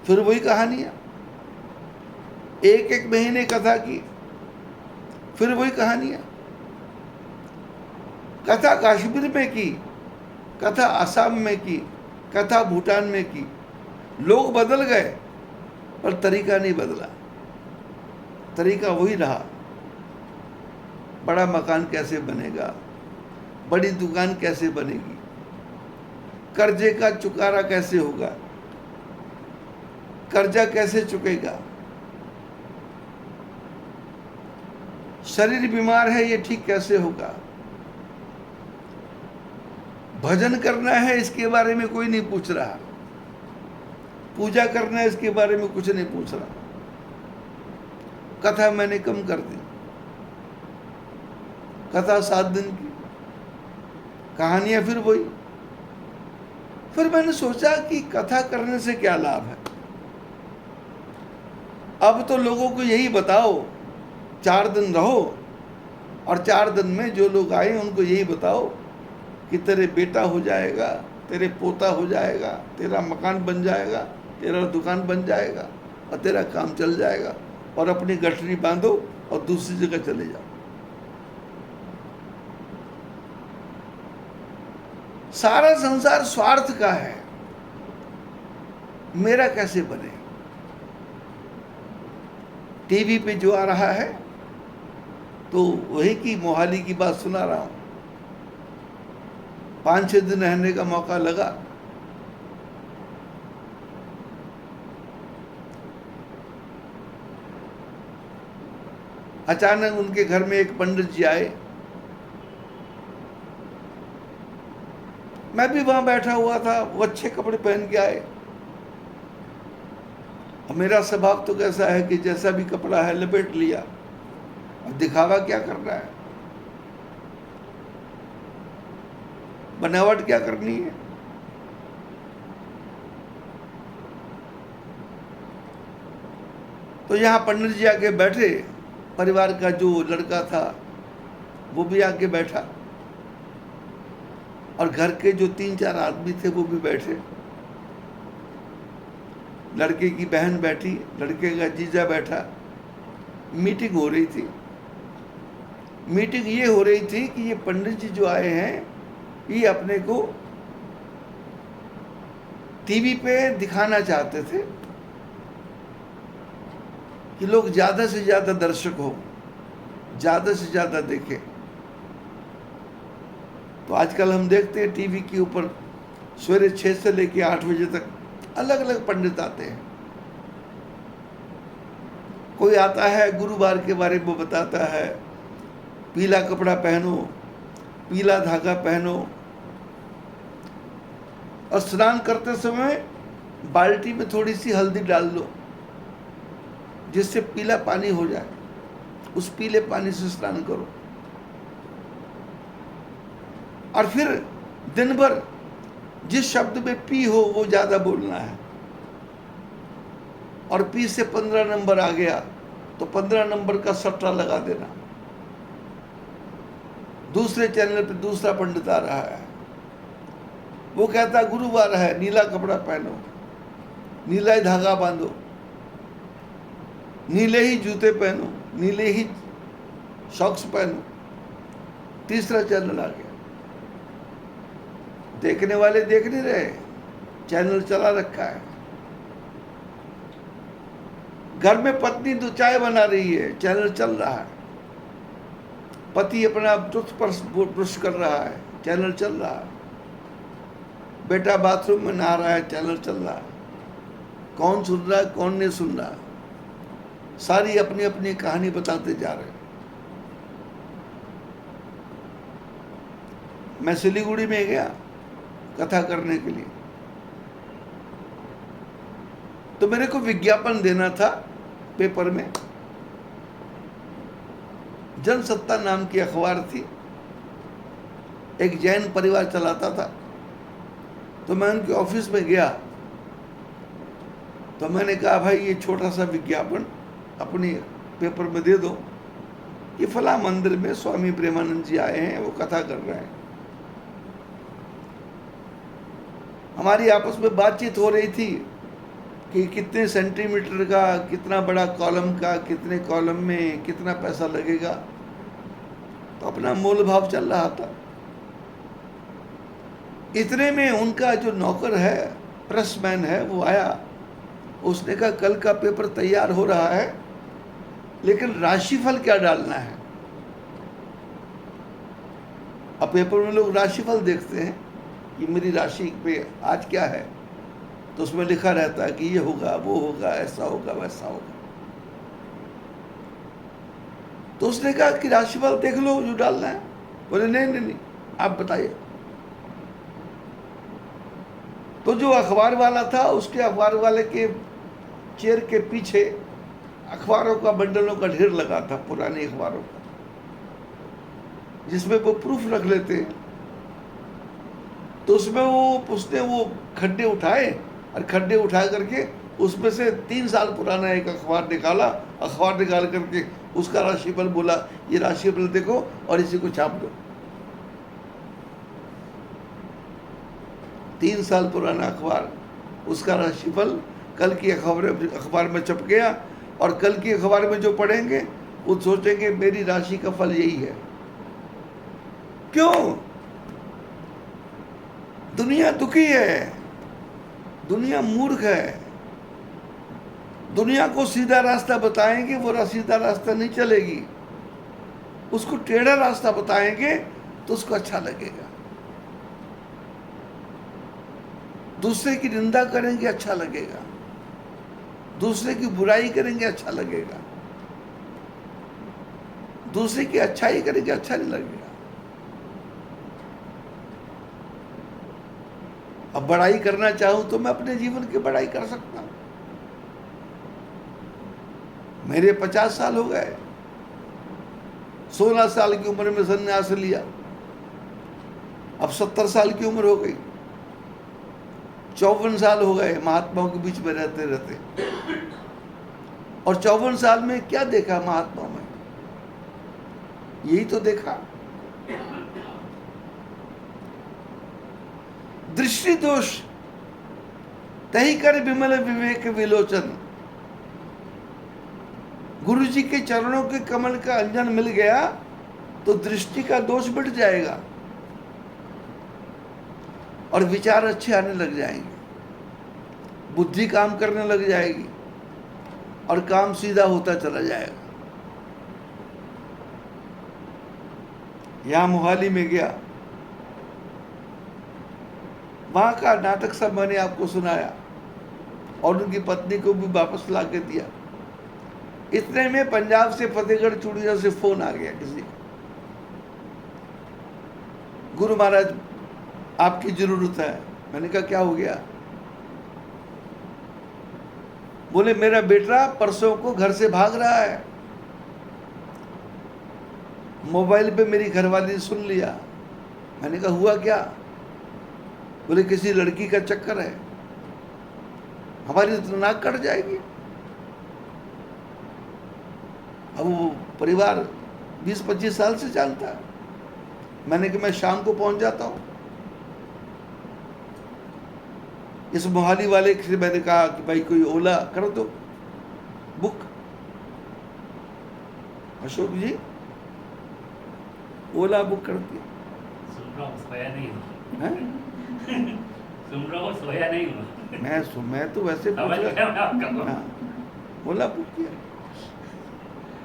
फिर वही कहानियां। 1-1 महीने कथा की, फिर वही कहानियां। कथा कश्मीर में की, कथा असम में की, कथा भूटान में की। लोग बदल गए पर तरीका नहीं बदला, तरीका वही रहा। बड़ा मकान कैसे बनेगा, बड़ी दुकान कैसे बनेगी, कर्जे का चुकारा कैसे होगा, कर्जा कैसे चुकेगा, शरीर बीमार है ये ठीक कैसे होगा, भजन करना है इसके बारे में कोई नहीं पूछ रहा, पूजा करना है इसके बारे में कुछ नहीं पूछ रहा। कथा मैंने कम कर दी, कथा 7 दिन की, कहानियां फिर वही। फिर मैंने सोचा कि कथा करने से क्या लाभ है। अब तो लोगों को यही बताओ 4 दिन रहो, और 4 दिन में जो लोग आए उनको यही बताओ कि तेरे बेटा हो जाएगा, तेरे पोता हो जाएगा, तेरा मकान बन जाएगा, तेरा दुकान बन जाएगा और तेरा काम चल जाएगा, और अपनी गठरी बांधो और दूसरी जगह चले जाओ। सारा संसार स्वार्थ का है, मेरा कैसे बने। टीवी पे जो आ रहा है तो वही की मोहाली की बात सुना रहा हूं। 5-6 दिन रहने का मौका लगा। अचानक उनके घर में एक पंडित जी आए। मैं भी वहां बैठा हुआ था, वो अच्छे कपड़े पहन के आए। और मेरा स्वभाव तो कैसा है कि जैसा भी कपड़ा है लपेट लिया, अब दिखावा क्या करना है, बनावट क्या करनी है। तो यहाँ पंडित जी आके बैठे, परिवार का जो लड़का था वो भी आके बैठा, और घर के जो 3-4 आदमी थे वो भी बैठे। लड़के की बहन बैठी, लड़के का जीजा बैठा। मीटिंग हो रही थी। मीटिंग ये हो रही थी कि ये पंडित जी जो आए हैं ये अपने को टीवी पे दिखाना चाहते थे कि लोग ज्यादा से ज्यादा दर्शक हो, ज्यादा से ज्यादा देखें। तो आजकल हम देखते हैं टीवी के ऊपर सवेरे 6 से लेकर 8 बजे तक अलग अलग पंडित आते हैं। कोई आता है गुरुवार के बारे में बताता है, पीला कपड़ा पहनो, पीला धागा पहनो, और स्नान करते समय बाल्टी में थोड़ी सी हल्दी डाल लो जिससे पीला पानी हो जाए, उस पीले पानी से स्नान करो। और फिर दिन भर जिस शब्द में पी हो वो ज्यादा बोलना है, और पी से 15 नंबर आ गया तो 15 नंबर का सट्टा लगा देना। दूसरे चैनल पे दूसरा पंडित आ रहा है, वो कहता गुरुवार है, नीला कपड़ा पहनो, नीला ही धागा बांधो, नीले ही जूते पहनो, नीले ही सॉक्स पहनो। तीसरा चैनल आ गया। देखने वाले देख नहीं रहे, चैनल चला रखा है। घर में पत्नी तो चाय बना रही है, चैनल चल रहा है। पति अपना टूथब्रश ब्रश कर रहा है, चैनल चल रहा है। बेटा बाथरूम में नहा रहा है, चैनल चल रहा है। कौन सुन रहा है, कौन नहीं सुन रहा, सारी अपनी अपनी कहानी बताते जा रहे हैं। मैं सिलीगुड़ी में गया कथा करने के लिए, तो मेरे को विज्ञापन देना था पेपर में। जनसत्ता नाम की अखबार थी, एक जैन परिवार चलाता था। तो मैं उनके ऑफिस में गया, तो मैंने कहा भाई ये छोटा सा विज्ञापन अपनी पेपर में दे दो, ये फला मंदिर में स्वामी प्रेमानंद जी आए हैं, वो कथा कर रहे हैं। हमारी आपस में बातचीत हो रही थी कि कितने सेंटीमीटर का, कितना बड़ा कॉलम का, कितने कॉलम में कितना पैसा लगेगा, तो अपना मोल भाव चल रहा था। इतने में उनका जो नौकर है, प्रेसमैन है, वो आया। उसने कहा कल का पेपर तैयार हो रहा है, लेकिन राशिफल क्या डालना है। अब पेपर में लोग राशिफल देखते हैं कि मेरी राशि पे आज क्या है, तो उसमें लिखा रहता है कि ये होगा, वो होगा, ऐसा होगा, वैसा होगा। तो उसने कहा कि राशिफल देख लो जो डालना है। बोले नहीं नहीं नहीं, आप बताइए। तो जो अखबार वाला था, उसके अखबार वाले के चेयर के पीछे अखबारों का, बंडलों का ढेर लगा था, पुरानी अखबारों का, जिसमें वो प्रूफ रख लेते हैं। तो उसमें उसने वो खड्डे उठाए, और खड्डे उठा करके उसमें से 3 साल पुराना एक अखबार निकाला। अखबार निकाल करके उसका राशिफल बोला, ये राशिफल देखो और इसी को छाप दो। 3 साल पुराना अखबार, उसका राशिफल कल की अखबार में छप गया, और कल की अखबार में जो पढ़ेंगे वो सोचेंगे मेरी राशि का फल यही है। क्यों? दुनिया दुखी है, दुनिया मूर्ख है। दुनिया को सीधा रास्ता बताएंगे वो सीधा रास्ता नहीं चलेगी, उसको टेढ़ा रास्ता बताएंगे तो उसको अच्छा लगेगा। दूसरे की निंदा करेंगे अच्छा लगेगा, दूसरे की बुराई करेंगे अच्छा लगेगा, दूसरे की अच्छाई करेंगे अच्छा नहीं लगेगा। अब बड़ाई करना चाहूं तो मैं अपने जीवन की बड़ाई कर सकता हूं। मेरे 50 साल हो गए, 16 साल की उम्र में संन्यास लिया, अब 70 साल की उम्र हो गई, 54 साल हो गए महात्माओं के बीच में रहते रहते। और 54 साल में क्या देखा महात्माओं में? यही तो देखा, दृष्टि दोष तही कर विमल विवेक विलोचन। गुरु जी के चरणों के कमल का अंजन मिल गया तो दृष्टि का दोष मिट जाएगा और विचार अच्छे आने लग जाएंगे, बुद्धि काम करने लग जाएगी और काम सीधा होता चला जाएगा। यहां मोहाली में गया, वहां का नाटक सब मैंने आपको सुनाया और उनकी पत्नी को भी वापस ला के दिया। इतने में पंजाब से फतेहगढ़ चूड़िया से फोन आ गया किसी का, गुरु महाराज आपकी जरूरत है। मैंने कहा क्या हो गया? बोले मेरा बेटा परसों को घर से भाग रहा है, मोबाइल पे मेरी घरवाली ने सुन लिया। मैंने कहा हुआ क्या? बोले किसी लड़की का चक्कर है, हमारी तो नाक कट जाएगी। अब वो परिवार 20-25 साल से जानता है। मैंने कहा मैं शाम को पहुंच जाता हूं। इस मोहाली वाले से मैंने कहा कि भाई कोई ओला कर दो बुक। अशोक जी ओला बुक कर दिया। सुन रहा हूँ, सोया नहीं हूँ। हैं? सुन रहा हूँ, सोया नहीं हूँ। मैं तो वैसे पूछ समझ गया मैं आपका बात। हाँ, ओला बुक किया।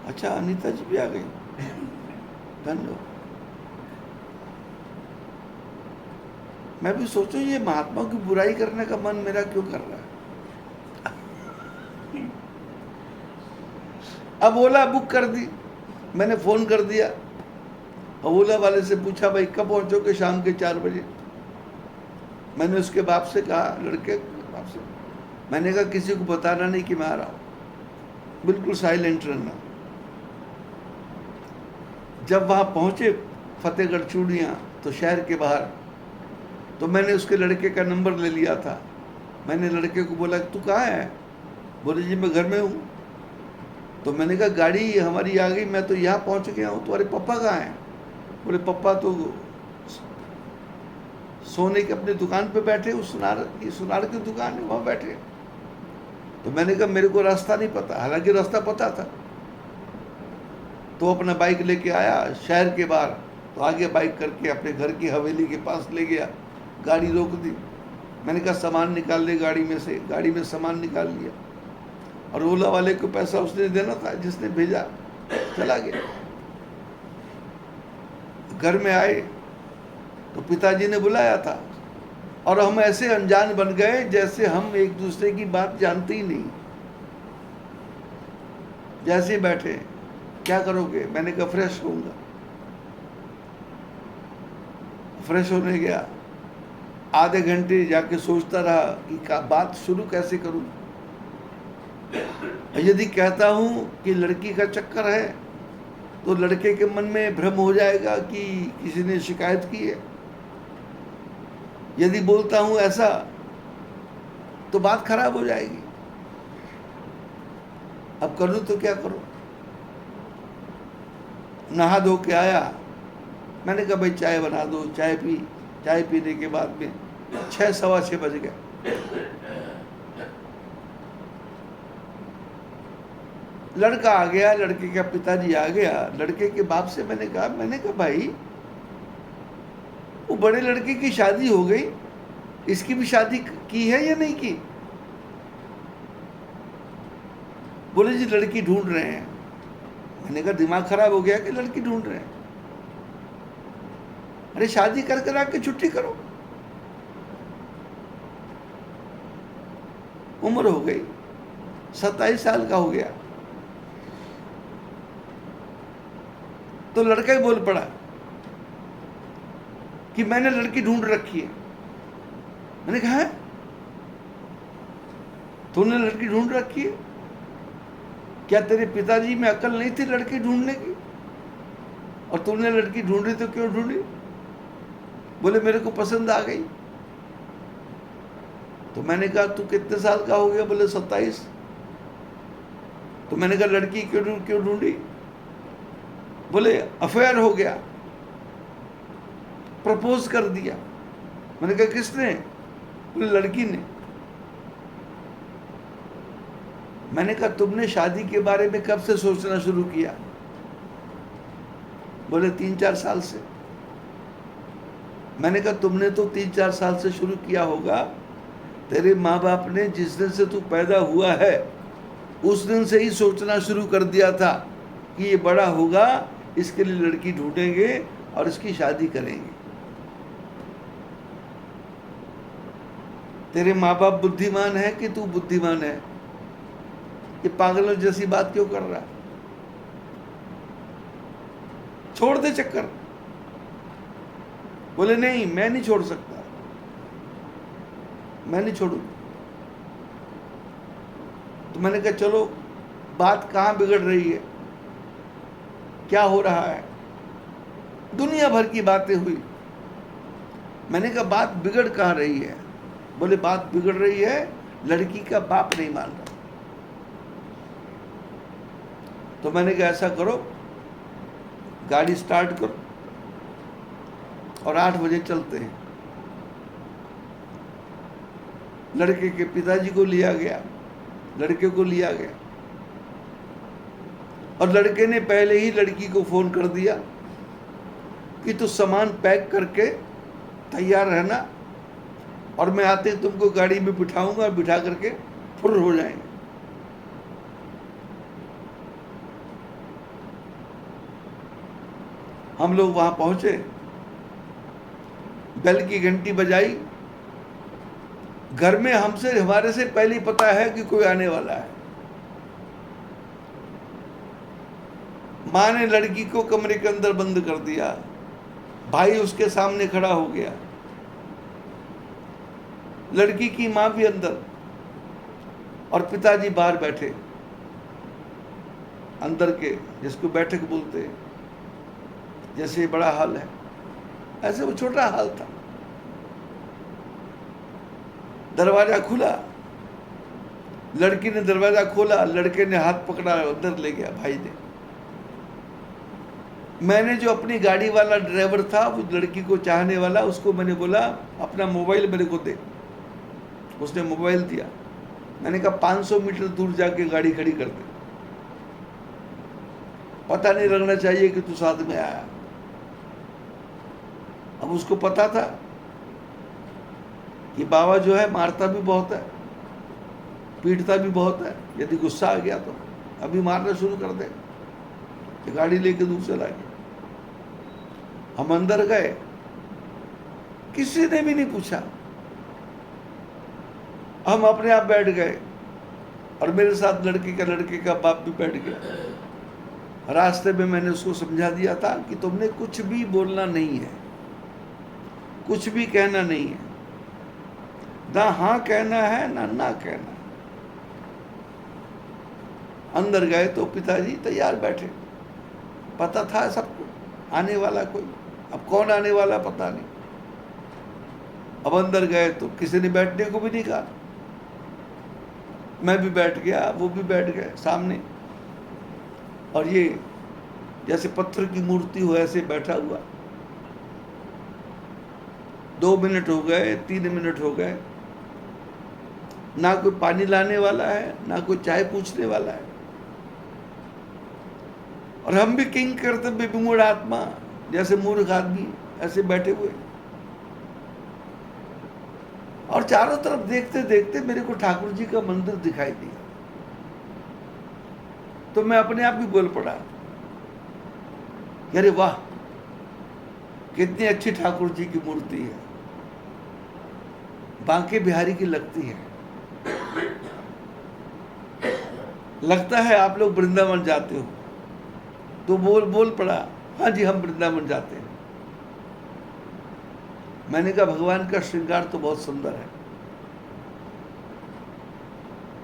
अच्छा अनीता जी भी आ गई, धन्यवाद। मैं भी सोचूं ये महात्मा की बुराई करने का मन मेरा क्यों कर रहा है। अब ओला बुक कर दी, मैंने फोन कर दिया। अब ओला वाले से पूछा भाई कब पहुंचोगे? शाम के 4 बजे। मैंने उसके बाप से कहा, लड़के के बाप से, मैंने कहा किसी को बताना नहीं कि मैं आ रहा हूं, बिल्कुल साइलेंट रहना। जब वहां पहुंचे फतेहगढ़ चूड़ियां तो शहर के बाहर, तो मैंने उसके लड़के का नंबर ले लिया था। मैंने लड़के को बोला तू कहाँ है? बोले जी मैं घर में हूँ। तो मैंने कहा गाड़ी हमारी आ गई, मैं तो यहाँ पहुँच गया हूँ, तुम्हारे पापा कहाँ हैं? बोले पापा तो सोने की अपनी दुकान पे बैठे, उस सुनार की दुकान है वहाँ बैठे। तो मैंने कहा मेरे को रास्ता नहीं पता, हालांकि रास्ता पता था। तो अपना बाइक लेके आया शहर के बाहर, तो आगे बाइक करके अपने घर की हवेली के पास ले गया, गाड़ी रोक दी। मैंने कहा सामान निकाल ले गाड़ी में से, गाड़ी में सामान निकाल लिया और ओला वाले को पैसा उसने देना था जिसने भेजा, चला गया। घर में आए तो पिताजी ने बुलाया था और हम ऐसे अनजान बन गए जैसे हम एक दूसरे की बात जानते ही नहीं। जैसे बैठे, क्या करोगे? मैंने कहा फ्रेश होऊंगा। फ्रेश होने गया, आधे घंटे जाके सोचता रहा कि बात शुरू कैसे करूं। यदि कहता हूं कि लड़की का चक्कर है तो लड़के के मन में भ्रम हो जाएगा कि किसी ने शिकायत की है। यदि बोलता हूं ऐसा तो बात खराब हो जाएगी। अब करूं तो क्या करूं? नहा धो के आया, मैंने कहा भाई चाय बना दो। चाय पी, चाय पीने के बाद में 6 सवा 6 बज गए। लड़का आ गया, लड़के का पिताजी आ गया। लड़के के बाप से मैंने कहा भाई, वो बड़े लड़के की शादी हो गई, इसकी भी शादी की है या नहीं की? बोले जी लड़की ढूंढ रहे हैं। मैंने कहा दिमाग खराब हो गया कि लड़की ढूंढ रहे हैं? अरे शादी कर कर आके छुट्टी करो। उम्र हो गई, 27 साल का हो गया। तो लड़का ही बोल पड़ा कि मैंने लड़की ढूंढ रखी है। मैंने कहा है तूने लड़की ढूंढ रखी है? क्या तेरे पिताजी में अकल नहीं थी लड़की ढूंढने की? और तूने लड़की ढूंढी तो क्यों ढूंढी? बोले मेरे को पसंद आ गई। तो मैंने कहा तू कितने साल का हो गया? बोले 27। तो मैंने कहा लड़की क्यों ढूंढी? बोले अफेयर हो गया, प्रपोज कर दिया। मैंने कहा किसने? बोले लड़की ने। मैंने कहा तुमने शादी के बारे में कब से सोचना शुरू किया? बोले 3-4 साल से। मैंने कहा तुमने तो 3-4 साल से शुरू किया होगा। तेरे माँ बाप ने जिस दिन से तू पैदा हुआ है उस दिन से ही सोचना शुरू कर दिया था कि ये बड़ा होगा, इसके लिए लड़की ढूंढेंगे और इसकी शादी करेंगे। तेरे माँ बाप बुद्धिमान है कि तू बुद्धिमान है? ये पागलों जैसी बात क्यों कर रहा है? छोड़ दे चक्कर। बोले नहीं मैं नहीं छोड़ सकता, मैं नहीं छोड़ू। तो मैंने कहा चलो बात कहाँ बिगड़ रही है, क्या हो रहा है? दुनिया भर की बातें हुई। मैंने कहा बात बिगड़ कहाँ रही है? बोले बात बिगड़ रही है, लड़की का बाप नहीं मान रहा। तो मैंने कहा ऐसा करो, गाड़ी स्टार्ट करो और 8 बजे चलते हैं। लड़के के पिताजी को लिया गया, लड़के को लिया गया और लड़के ने पहले ही लड़की को फोन कर दिया कि तू सामान पैक करके तैयार रहना और मैं आते ही तुमको गाड़ी में बिठाऊंगा और बिठा करके फुर्र हो जाएंगे। हम लोग वहां पहुंचे, बेल की घंटी बजाई। घर में हमारे से पहले ही पता है कि कोई आने वाला है। माँ ने लड़की को कमरे के अंदर बंद कर दिया, भाई उसके सामने खड़ा हो गया, लड़की की माँ भी अंदर और पिताजी बाहर बैठे, अंदर के जिसको बैठक बोलते हैं। जैसे बड़ा हॉल है ऐसे वो छोटा हॉल था। दरवाजा खुला, लड़की ने दरवाजा खोला, लड़के ने हाथ पकड़ा अंदर ले गया भाई ने। मैंने जो अपनी गाड़ी वाला ड्राइवर था, वो लड़की को चाहने वाला, उसको मैंने बोला अपना मोबाइल मेरे को दे। उसने मोबाइल दिया। मैंने कहा 500 मीटर दूर जाके गाड़ी खड़ी कर दे, पता नहीं लगना चाहिए कि तू साथ में आया। अब उसको पता था कि बाबा जो है मारता भी बहुत है, पीटता भी बहुत है। यदि गुस्सा आ गया तो अभी मारना शुरू कर दे। कि गाड़ी लेके दूर चला गया। हम अंदर गए, किसी ने भी नहीं पूछा, हम अपने आप बैठ गए और मेरे साथ लड़के का बाप भी बैठ गया। रास्ते में मैंने उसको समझा दिया था कि तुमने कुछ भी बोलना नहीं है, कुछ भी कहना नहीं है, ना हाँ कहना है ना ना कहना। अंदर गए तो पिताजी तैयार बैठे, पता था सबको आने वाला कोई, अब कौन आने वाला पता नहीं। अब अंदर गए तो किसी ने बैठने को भी नहीं कहा। मैं भी बैठ गया, वो भी बैठ गए सामने, और ये जैसे पत्थर की मूर्ति हो ऐसे बैठा हुआ। 2 मिनट हो गए, 3 मिनट हो गए, ना कोई पानी लाने वाला है, ना कोई चाय पूछने वाला है। और हम भी किंग कर्तव्य विमूढ़ आत्मा जैसे मूर्ख आदमी ऐसे बैठे हुए। और चारों तरफ देखते देखते मेरे को ठाकुर जी का मंदिर दिखाई दिया, तो मैं अपने आप ही बोल पड़ा, अरे वाह, कितनी अच्छी ठाकुर जी की मूर्ति है, बांके बिहारी की लगती है। लगता है आप लोग वृंदावन जाते हो? तो बोल पड़ा, हाँ जी हम वृंदावन जाते हैं। मैंने कहा भगवान का श्रृंगार तो बहुत सुंदर है,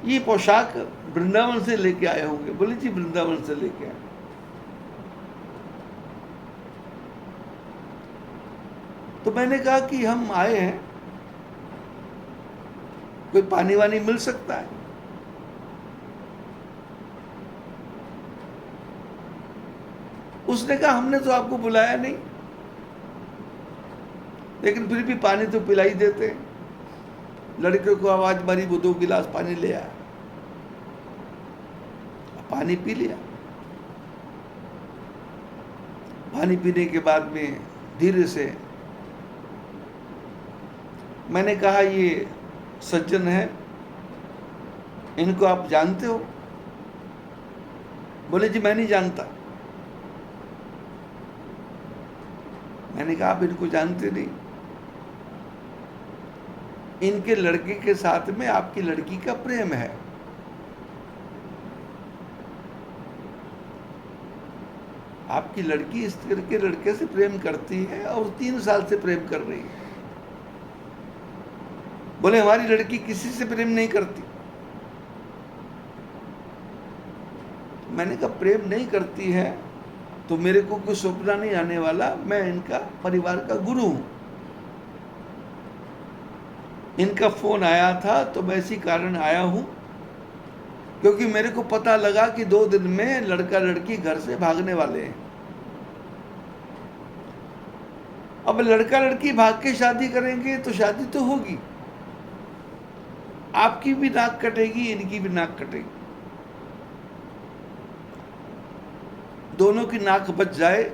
ये पोशाक वृंदावन से लेके आए होंगे। बोले जी वृंदावन से लेके आए। तो मैंने कहा कि हम आए हैं, कोई पानी वानी मिल सकता है? उसने कहा हमने तो आपको बुलाया नहीं, लेकिन फिर भी पानी तो पिला ही देते हैं। लड़के को आवाज मारी, वो 2 गिलास पानी ले आया, पानी पी लिया। पानी पीने के बाद में धीरे से मैंने कहा ये सज्जन है, इनको आप जानते हो? बोले जी मैं नहीं जानता। मैंने कहा आप इनको जानते नहीं, इनके लड़के के साथ में आपकी लड़की का प्रेम है। आपकी लड़की इस तरह के लड़के से प्रेम करती है और 3 साल से प्रेम कर रही है। बोले हमारी लड़की किसी से प्रेम नहीं करती। मैंने कहा प्रेम नहीं करती है तो मेरे को कोई सपना नहीं आने वाला, मैं इनका परिवार का गुरु हूं। इनका फोन आया था तो मैं इसी कारण आया हूं, क्योंकि मेरे को पता लगा कि 2 दिन में लड़का लड़की घर से भागने वाले हैं। अब लड़का लड़की भाग के शादी करेंगे तो शादी तो होगी, आपकी भी नाक कटेगी, इनकी भी नाक कटेगी, दोनों की नाक बच जाए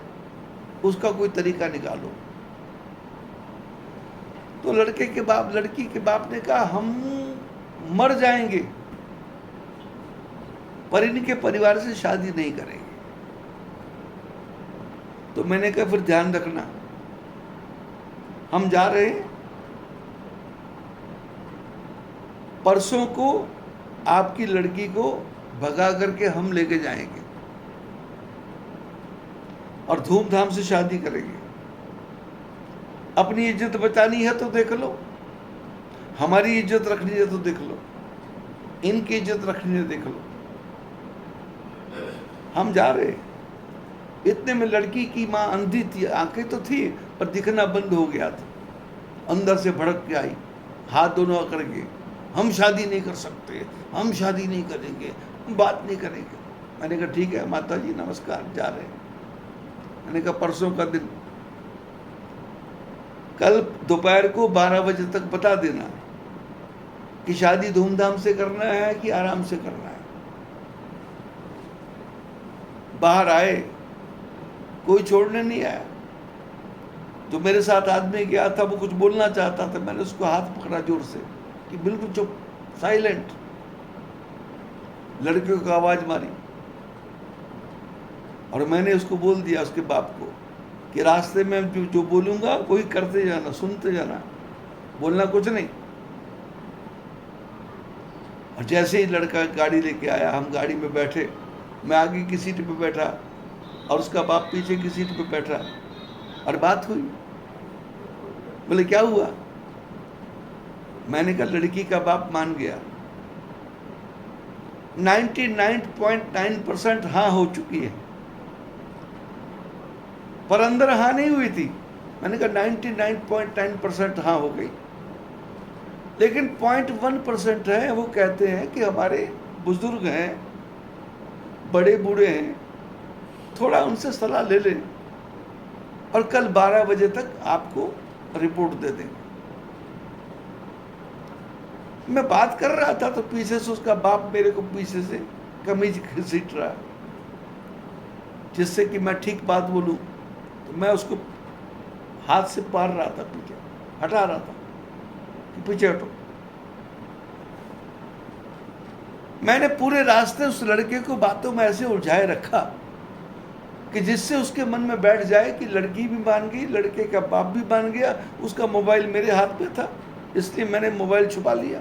उसका कोई तरीका निकालो। तो लड़के के बाप लड़की के बाप ने कहा हम मर जाएंगे पर इनके परिवार से शादी नहीं करेंगे। तो मैंने कहा फिर ध्यान रखना, हम जा रहे हैं, परसों को आपकी लड़की को भगा करके हम लेके जाएंगे और धूमधाम से शादी करेंगे। अपनी इज्जत बचानी है तो देख लो, हमारी इज्जत रखनी है तो देख लो, इनकी इज्जत रखनी है देख लो। हम जा रहे। इतने में लड़की की माँ अंधी थी, आंखें तो थी पर दिखना बंद हो गया था, अंदर से भड़क के आई, हाथ दोनों अकड़ गए, हम शादी नहीं कर सकते, हम शादी नहीं करेंगे, हम बात नहीं करेंगे। मैंने कहा ठीक है माता जी नमस्कार, जा रहे हैं। मैंने कहा परसों का दिन, कल दोपहर को 12 बजे तक बता देना कि शादी धूमधाम से करना है कि आराम से करना है। बाहर आए, कोई छोड़ने नहीं आया। जो मेरे साथ आदमी गया था वो कुछ बोलना चाहता था, मैंने उसको हाथ पकड़ा जोर से कि बिल्कुल चुप, साइलेंट। लड़कियों को आवाज मारी और मैंने उसको बोल दिया, उसके बाप को, कि रास्ते में जो बोलूंगा वही करते जाना, सुनते जाना, बोलना कुछ नहीं। और जैसे ही लड़का गाड़ी लेके आया, हम गाड़ी में बैठे, मैं आगे की सीट पे बैठा और उसका बाप पीछे की सीट पे बैठा और बात हुई। बोले क्या हुआ? मैंने कहा लड़की का बाप मान गया, 99.9% हाँ हो चुकी है, पर अंदर हाँ नहीं हुई थी। मैंने कहा 99.9% हाँ हो गई, लेकिन 0.1% है, वो कहते हैं कि हमारे बुजुर्ग हैं, बड़े बूढ़े हैं, थोड़ा उनसे सलाह ले लें और कल 12 बजे तक आपको रिपोर्ट दे देंगे। मैं बात कर रहा था तो पीछे से उसका बाप मेरे को पीछे से कमीज घसीट रहा। जिससे कि मैं ठीक बात बोलूं, तो मैं उसको हाथ से पार रहा था, पीछे हटा रहा था कि पीछे हटो। मैंने पूरे रास्ते उस लड़के को बातों में ऐसे उलझाए रखा कि जिससे उसके मन में बैठ जाए कि लड़की भी मान गई, लड़के का बाप भी मान गया, उसका मोबाइल मेरे हाथ में था, इसलिए मैंने मोबाइल छुपा लिया।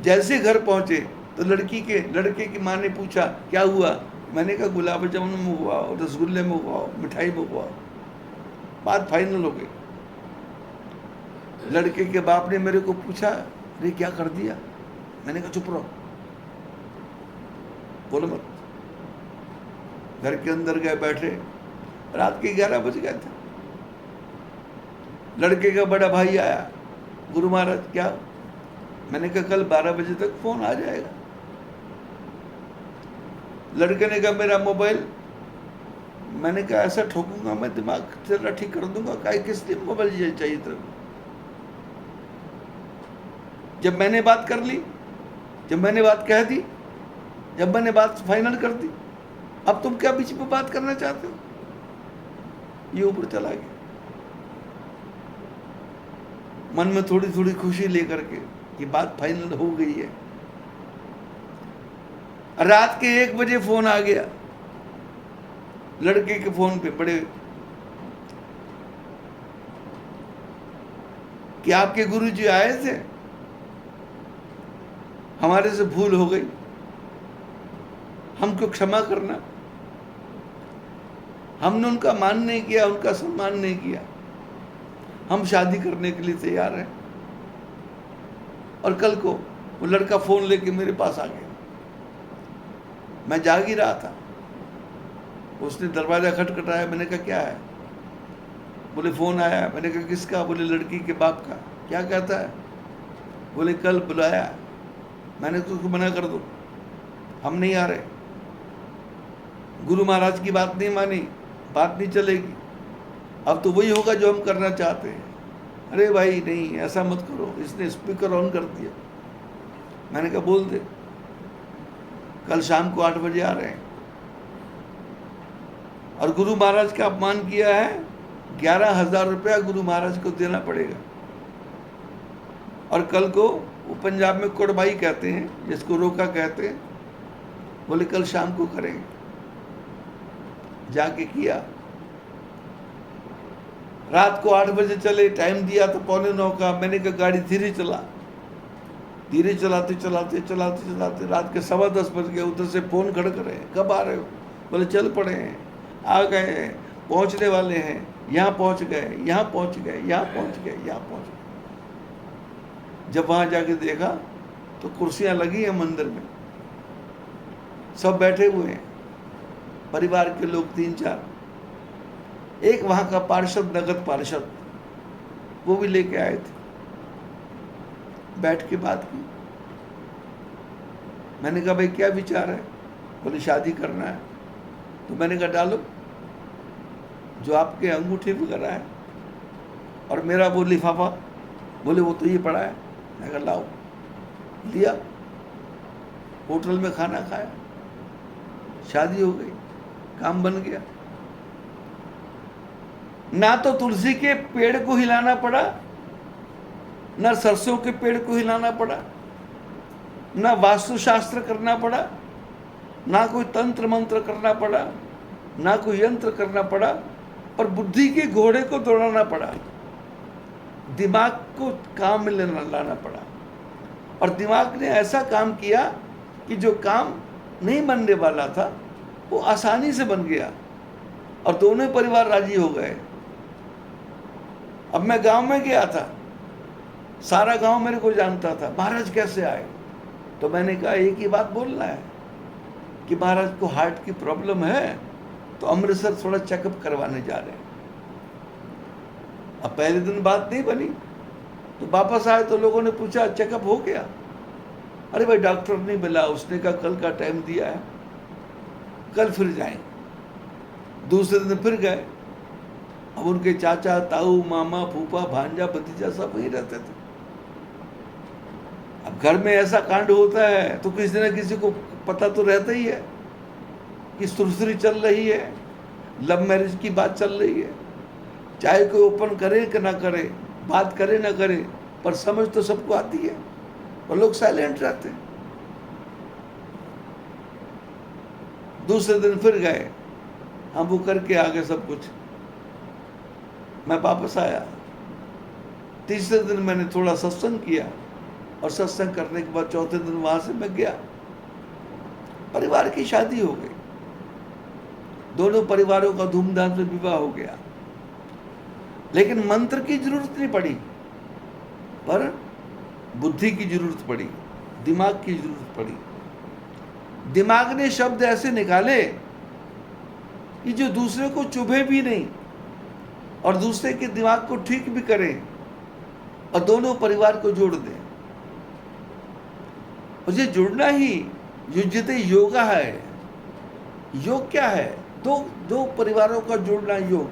जैसे घर पहुंचे तो लड़के की माँ ने पूछा क्या हुआ। मैंने कहा गुलाब जामुन मंगवाओ, रसगुल्ले मंगवाओ, मिठाई मंगवाओ। बात फाइनल हो गई। लड़के के बाप ने मेरे को पूछा अरे क्या कर दिया। मैंने कहा चुप रहो, बोलो मत। घर के अंदर गए, बैठे, रात के 11 बज गए थे। लड़के का बड़ा भाई आया, गुरु महाराज क्या। मैंने कहा कल 12 बजे तक फोन आ जाएगा। लड़के ने कहा मेरा मोबाइल। मैंने कहा ऐसा ठोकूंगा मैं, दिमाग तेरा ठीक कर दूंगा, किस लिए मोबाइल चाहिए तेरे को। जब मैंने बात कर ली, जब मैंने बात कह दी, जब मैंने बात फाइनल कर दी, अब तुम क्या बीच में बात करना चाहते हो। ये ऊपर चला गया, मन में थोड़ी थोड़ी खुशी लेकर के कि बात फाइनल हो गई है। रात के 1 बजे फोन आ गया लड़के के फोन पे, बड़े कि आपके गुरुजी आए थे, हमारे से भूल हो गई, हमको क्षमा करना, हमने उनका मान नहीं किया, उनका सम्मान नहीं किया, हम शादी करने के लिए तैयार हैं। और कल को वो लड़का फोन लेके मेरे पास आ गया। मैं जाग ही रहा था, उसने दरवाजा खटखटाया। मैंने कहा क्या है। बोले फोन आया। मैंने कहा किसका। बोले लड़की के बाप का। क्या कहता है। बोले कल बुलाया। मैंने तो उसको मना कर दो, हम नहीं आ रहे। गुरु महाराज की बात नहीं मानी, बात नहीं चलेगी। अब तो वही होगा जो हम करना चाहते हैं। अरे भाई नहीं, ऐसा मत करो। इसने स्पीकर ऑन कर दिया। मैंने कहा बोल दे, कल शाम को 8 बजे आ रहे हैं। और गुरु महाराज का अपमान किया है, 11,000 रुपया गुरु महाराज को देना पड़ेगा। और कल को, वो पंजाब में कोड़बाई कहते हैं, जिसको रोका कहते हैं, बोले कल शाम को करेंगे। जाके किया। रात को 8 बजे चले, टाइम दिया तो 8:45 का। मैंने कहा गाड़ी धीरे चला। धीरे चलाते चलाते चलाते चलाते रात के 10:15 बज गए। उधर से फोन खड़क रहे, कब आ रहे हो। बोले चल पड़े हैं, आ गए हैं, पहुंचने वाले हैं, यहाँ पहुंच गए, यहाँ पहुंच गए, यहाँ पहुंच गए, यहाँ पहुंच गए। जब वहां जाके देखा तो कुर्सियां लगी हैं मंदिर में, सब बैठे हुए हैं, परिवार के लोग 3-4। एक वहां का पार्षद, नगद पार्षद, वो भी लेके आए थे। बैठ के बात की। मैंने कहा भाई क्या विचार है। बोले शादी करना है। तो मैंने कहा डालो जो आपके अंगूठे वगैरह है और मेरा वो लिफाफा। बोले वो तो ये पड़ा है। मैं कहा लाओ। लिया, होटल में खाना खाया, शादी हो गई, काम बन गया। ना तो तुलसी के पेड़ को हिलाना पड़ा, ना सरसों के पेड़ को हिलाना पड़ा, ना वास्तुशास्त्र करना पड़ा, ना कोई तंत्र मंत्र करना पड़ा, ना कोई यंत्र करना पड़ा, पर बुद्धि के घोड़े को दौड़ाना पड़ा, दिमाग को काम में लाना पड़ा। और दिमाग ने ऐसा काम किया कि जो काम नहीं बनने वाला था वो आसानी से बन गया और दोनों परिवार राजी हो गए। अब मैं गांव में गया था, सारा गांव मेरे को जानता था, महाराज कैसे आए। तो मैंने कहा एक ही बात बोलना है कि महाराज को हार्ट की प्रॉब्लम है, तो अमृतसर थोड़ा चेकअप करवाने जा रहे हैं। अब पहले दिन बात नहीं बनी, तो वापस आए तो लोगों ने पूछा चेकअप हो गया। अरे भाई डॉक्टर नहीं मिला, उसने कहा कल का टाइम दिया है, कल फिर जाएंगे। दूसरे दिन फिर गए। अब उनके चाचा, ताऊ, मामा, फूफा, भांजा, भतीजा सब वहीं रहते थे। अब घर में ऐसा कांड होता है तो किसी न किसी को पता तो रहता ही है। कि सुरसुरी चल रही है, लव मैरिज की बात चल रही है, चाहे कोई ओपन करे कि ना करे, बात करे ना करे, पर समझ तो सबको आती है और लोग साइलेंट रहते हैं। दूसरे दिन फिर गए, हम वो करके आ गए सब कुछ, मैं वापस आया। तीसरे दिन मैंने थोड़ा सत्संग किया और सत्संग करने के बाद चौथे दिन वहां से मैं गया। परिवार की शादी हो गई, दोनों परिवारों का धूमधाम से विवाह हो गया, लेकिन मंत्र की जरूरत नहीं पड़ी, पर बुद्धि की जरूरत पड़ी, दिमाग की जरूरत पड़ी। दिमाग ने शब्द ऐसे निकाले कि जो दूसरे को चुभे भी नहीं और दूसरे के दिमाग को ठीक भी करें और दोनों परिवार को जोड़ दें। और ये जुड़ना ही युज्यते योगा है। योग क्या है? दो परिवारों का जुड़ना योग,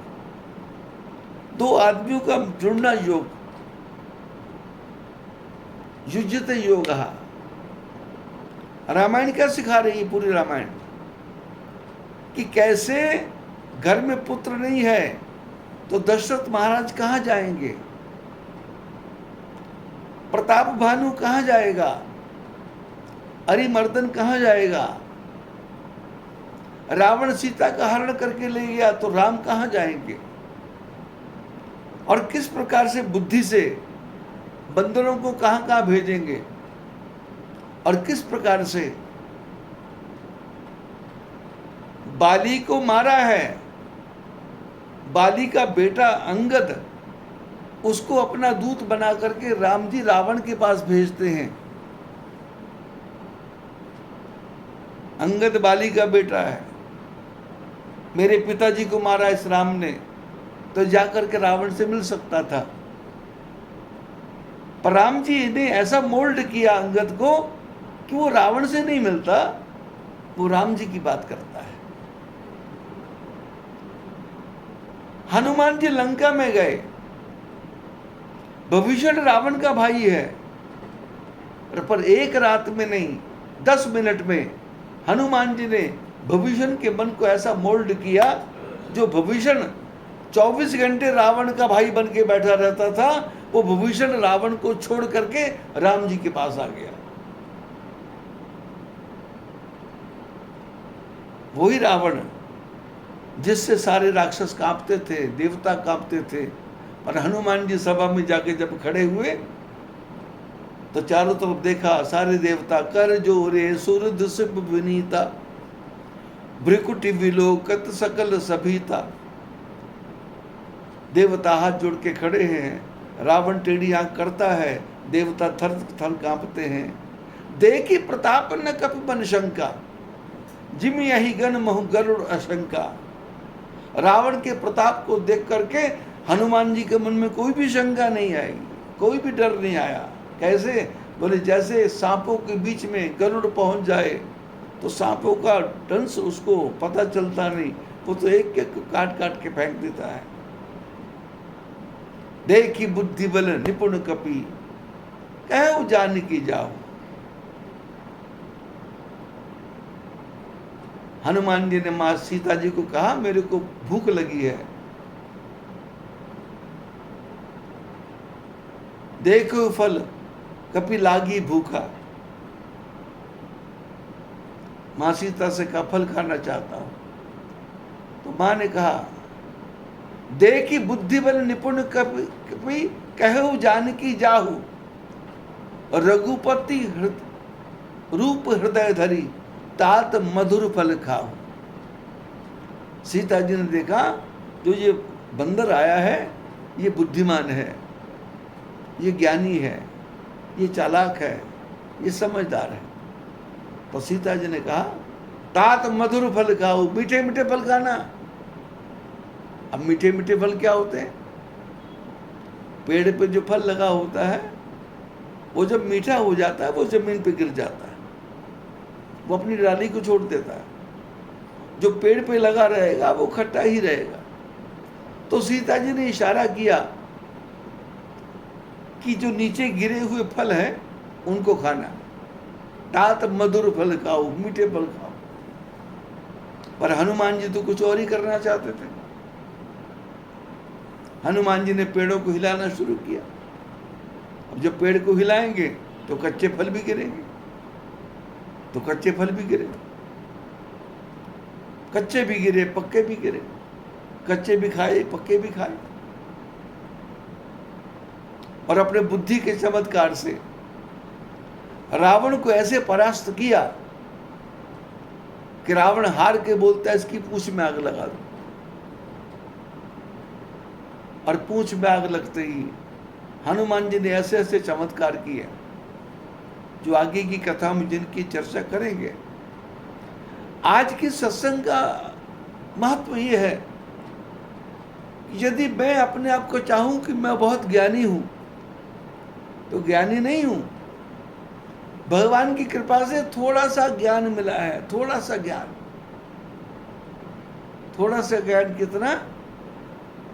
दो आदमियों का जुड़ना योग, युज्यते योगा। रामायण क्या सिखा रही है? पूरी रामायण कि कैसे घर में पुत्र नहीं है तो दशरथ महाराज कहां जाएंगे, प्रताप भानु कहां जाएगा, अरिमर्दन कहां जाएगा, रावण सीता का हरण करके ले गया तो राम कहां जाएंगे, और किस प्रकार से बुद्धि से बंदरों को कहां कहां भेजेंगे, और किस प्रकार से बाली को मारा है। बाली का बेटा अंगद उसको अपना दूत बना करके राम जी रावण के पास भेजते हैं। अंगद बाली का बेटा है, मेरे पिताजी को मारा इस राम ने, तो जाकर के रावण से मिल सकता था, पर राम जी ने ऐसा मोल्ड किया अंगद को कि वो रावण से नहीं मिलता, वो राम जी की बात करता है। हनुमान जी लंका में गए, विभीषण रावण का भाई है, पर एक रात में नहीं 10 मिनट में हनुमान जी ने विभीषण के मन को ऐसा मोल्ड किया, जो विभीषण 24 घंटे रावण का भाई बन के बैठा रहता था, वो विभीषण रावण को छोड़ करके राम जी के पास आ गया। वही रावण जिससे सारे राक्षस कांपते थे, देवता कांपते थे, और हनुमान जी सभा में जाके जब खड़े हुए तो चारों तरफ देखा, सारे देवता कर जोरे सुरद सिप विनीता, भ्रिकुटि विलोकत सकल सभीता। देवता हाथ जोड़ के खड़े हैं, रावण टेढ़ी आंख करता है, देवता थर थर कांपते हैं। देखी प्रताप न कपि बन शंका, जिम यही गण महु गरुड़ अशंका। रावण के प्रताप को देख करके हनुमान जी के मन में कोई भी शंका नहीं आई, कोई भी डर नहीं आया। कैसे? बोले जैसे सांपों के बीच में गरुड़ पहुंच जाए तो सांपों का डंस उसको पता चलता नहीं, वो तो एक एक काट काट के फेंक देता है। देखी बुद्धि बल निपुण कपि, कहूं जान की जाओ। हनुमान जी ने मां सीता जी को कहा, मेरे को भूख लगी है, देखो फल कपि लागी भूखा। मां सीता से कहा फल खाना चाहता हूं, तो मां ने कहा देखी बुद्धि बल निपुण कपि, कहु जानकी जाहु। रघुपति रूप हृदय धरी, तात मधुर फल खाओ। सीता जी ने देखा जो ये बंदर आया है ये बुद्धिमान है, ये ज्ञानी है, ये चालाक है, ये समझदार है। तो सीता जी ने कहा तात मधुर फल खाओ, मीठे मीठे फल खाना। अब मीठे मीठे फल क्या होते हैं? पेड़ पे जो फल लगा होता है वो जब मीठा हो जाता है वो जमीन पे गिर जाता है, वो अपनी डाली को छोड़ देता है। जो पेड़ पे लगा रहेगा वो खट्टा ही रहेगा। तो सीता जी ने इशारा किया कि जो नीचे गिरे हुए फल हैं उनको खाना, तात मधुर फल खाओ, मीठे फल खाओ। पर हनुमान जी तो कुछ और ही करना चाहते थे। हनुमान जी ने पेड़ों को हिलाना शुरू किया। अब जब पेड़ को हिलाएंगे तो कच्चे फल भी गिरेंगे, तो कच्चे फल भी गिरे, कच्चे भी गिरे, पक्के भी गिरे, कच्चे भी खाए, पक्के भी खाए। और अपने बुद्धि के चमत्कार से रावण को ऐसे परास्त किया कि रावण हार के बोलता है इसकी पूंछ में आग लगा दो। और पूंछ में आग लगते ही हनुमान जी ने ऐसे ऐसे चमत्कार किए जो आगे की कथा में जिनकी चर्चा करेंगे। आज की सत्संग का महत्व ये है कि यदि मैं अपने आप को चाहूं कि मैं बहुत ज्ञानी हूं तो ज्ञानी नहीं हूं। भगवान की कृपा से थोड़ा सा ज्ञान मिला है, थोड़ा सा ज्ञान। थोड़ा सा ज्ञान कितना?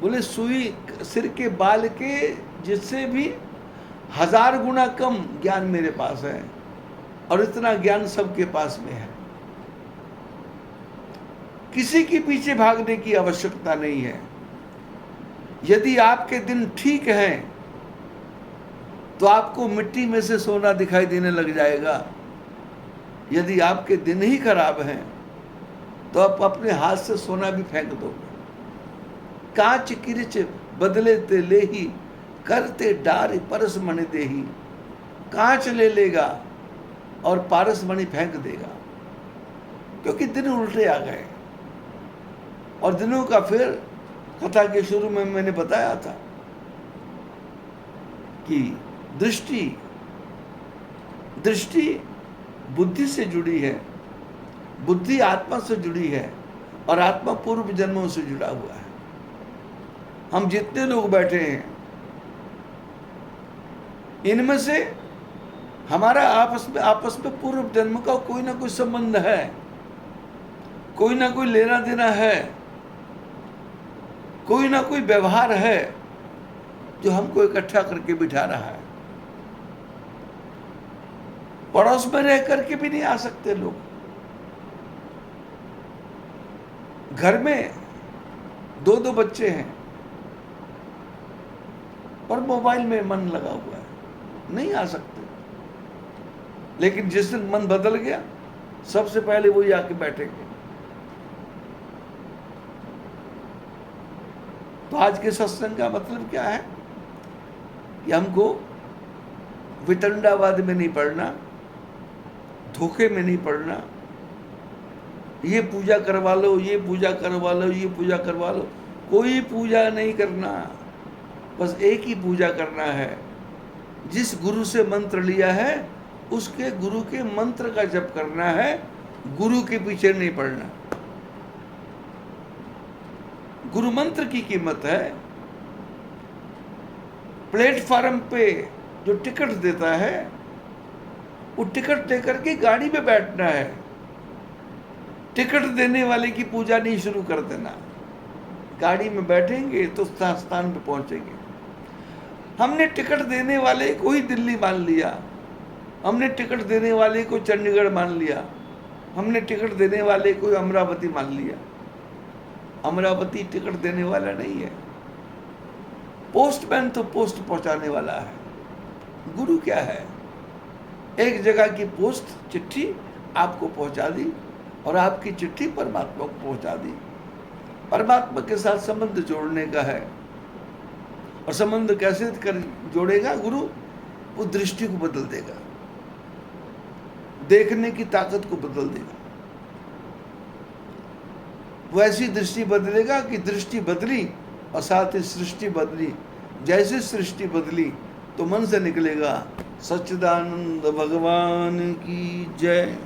बोले सुई सिर के बाल के जिससे भी 1000 गुना कम ज्ञान मेरे पास है, और इतना ज्ञान सबके पास में है। किसी के पीछे भागने की आवश्यकता नहीं है। यदि आपके दिन ठीक हैं तो आपको मिट्टी में से सोना दिखाई देने लग जाएगा। यदि आपके दिन ही खराब हैं तो आप अपने हाथ से सोना भी फेंक दोगे। कांच किरिच बदले ते लेही, करते डार परस मणि देही। कांच ले लेगा और पारस मणि फेंक देगा, क्योंकि दिन उल्टे आ गए। और दिनों का फिर कथा के शुरू में मैंने बताया था कि दृष्टि बुद्धि से जुड़ी है, बुद्धि आत्मा से जुड़ी है, और आत्मा पूर्व जन्मों से जुड़ा हुआ है। हम जितने लोग बैठे हैं इनमें से हमारा आपस में पूर्व जन्म का कोई ना कोई संबंध है, कोई ना कोई लेना देना है, कोई ना कोई व्यवहार है जो हमको इकट्ठा करके बिठा रहा है। पड़ोस में रह करके भी नहीं आ सकते लोग। घर में 2-2 बच्चे हैं पर मोबाइल में मन लगा हुआ है, नहीं आ सकते। लेकिन जिस दिन मन बदल गया सबसे पहले वही आके बैठेंगे। तो आज के सत्संग का मतलब क्या है कि हमको वितंडावाद में नहीं पड़ना, धोखे में नहीं पड़ना। ये पूजा करवा लो, ये पूजा करवा लो, ये पूजा करवा लो। कोई पूजा नहीं करना, बस एक ही पूजा करना है। जिस गुरु से मंत्र लिया है उसके गुरु के मंत्र का जप करना है, गुरु के पीछे नहीं पड़ना। गुरु मंत्र की कीमत है। प्लेटफार्म पे जो टिकट देता है वो टिकट लेकर के गाड़ी में बैठना है। टिकट देने वाले की पूजा नहीं शुरू कर देना। गाड़ी में बैठेंगे तो स्थान पे पहुंचेंगे। हमने टिकट देने वाले को ही दिल्ली मान लिया, हमने टिकट देने वाले को चंडीगढ़ मान लिया, हमने टिकट देने वाले को अमरावती मान लिया। अमरावती टिकट देने वाला नहीं है। पोस्टमैन तो पोस्ट पहुंचाने वाला है। गुरु क्या है? एक जगह की पोस्ट चिट्ठी आपको पहुंचा दी और आपकी चिट्ठी परमात्मा को पहुंचा दी। परमात्मा के साथ संबंध जोड़ने का है। और संबंध कैसे कर जोड़ेगा गुरु? वो दृष्टि को बदल देगा, देखने की ताकत को बदल देगा। वो ऐसी दृष्टि बदलेगा कि दृष्टि बदली और साथ ही सृष्टि बदली। जैसे सृष्टि बदली तो मन से निकलेगा सच्चिदानंद भगवान की जय।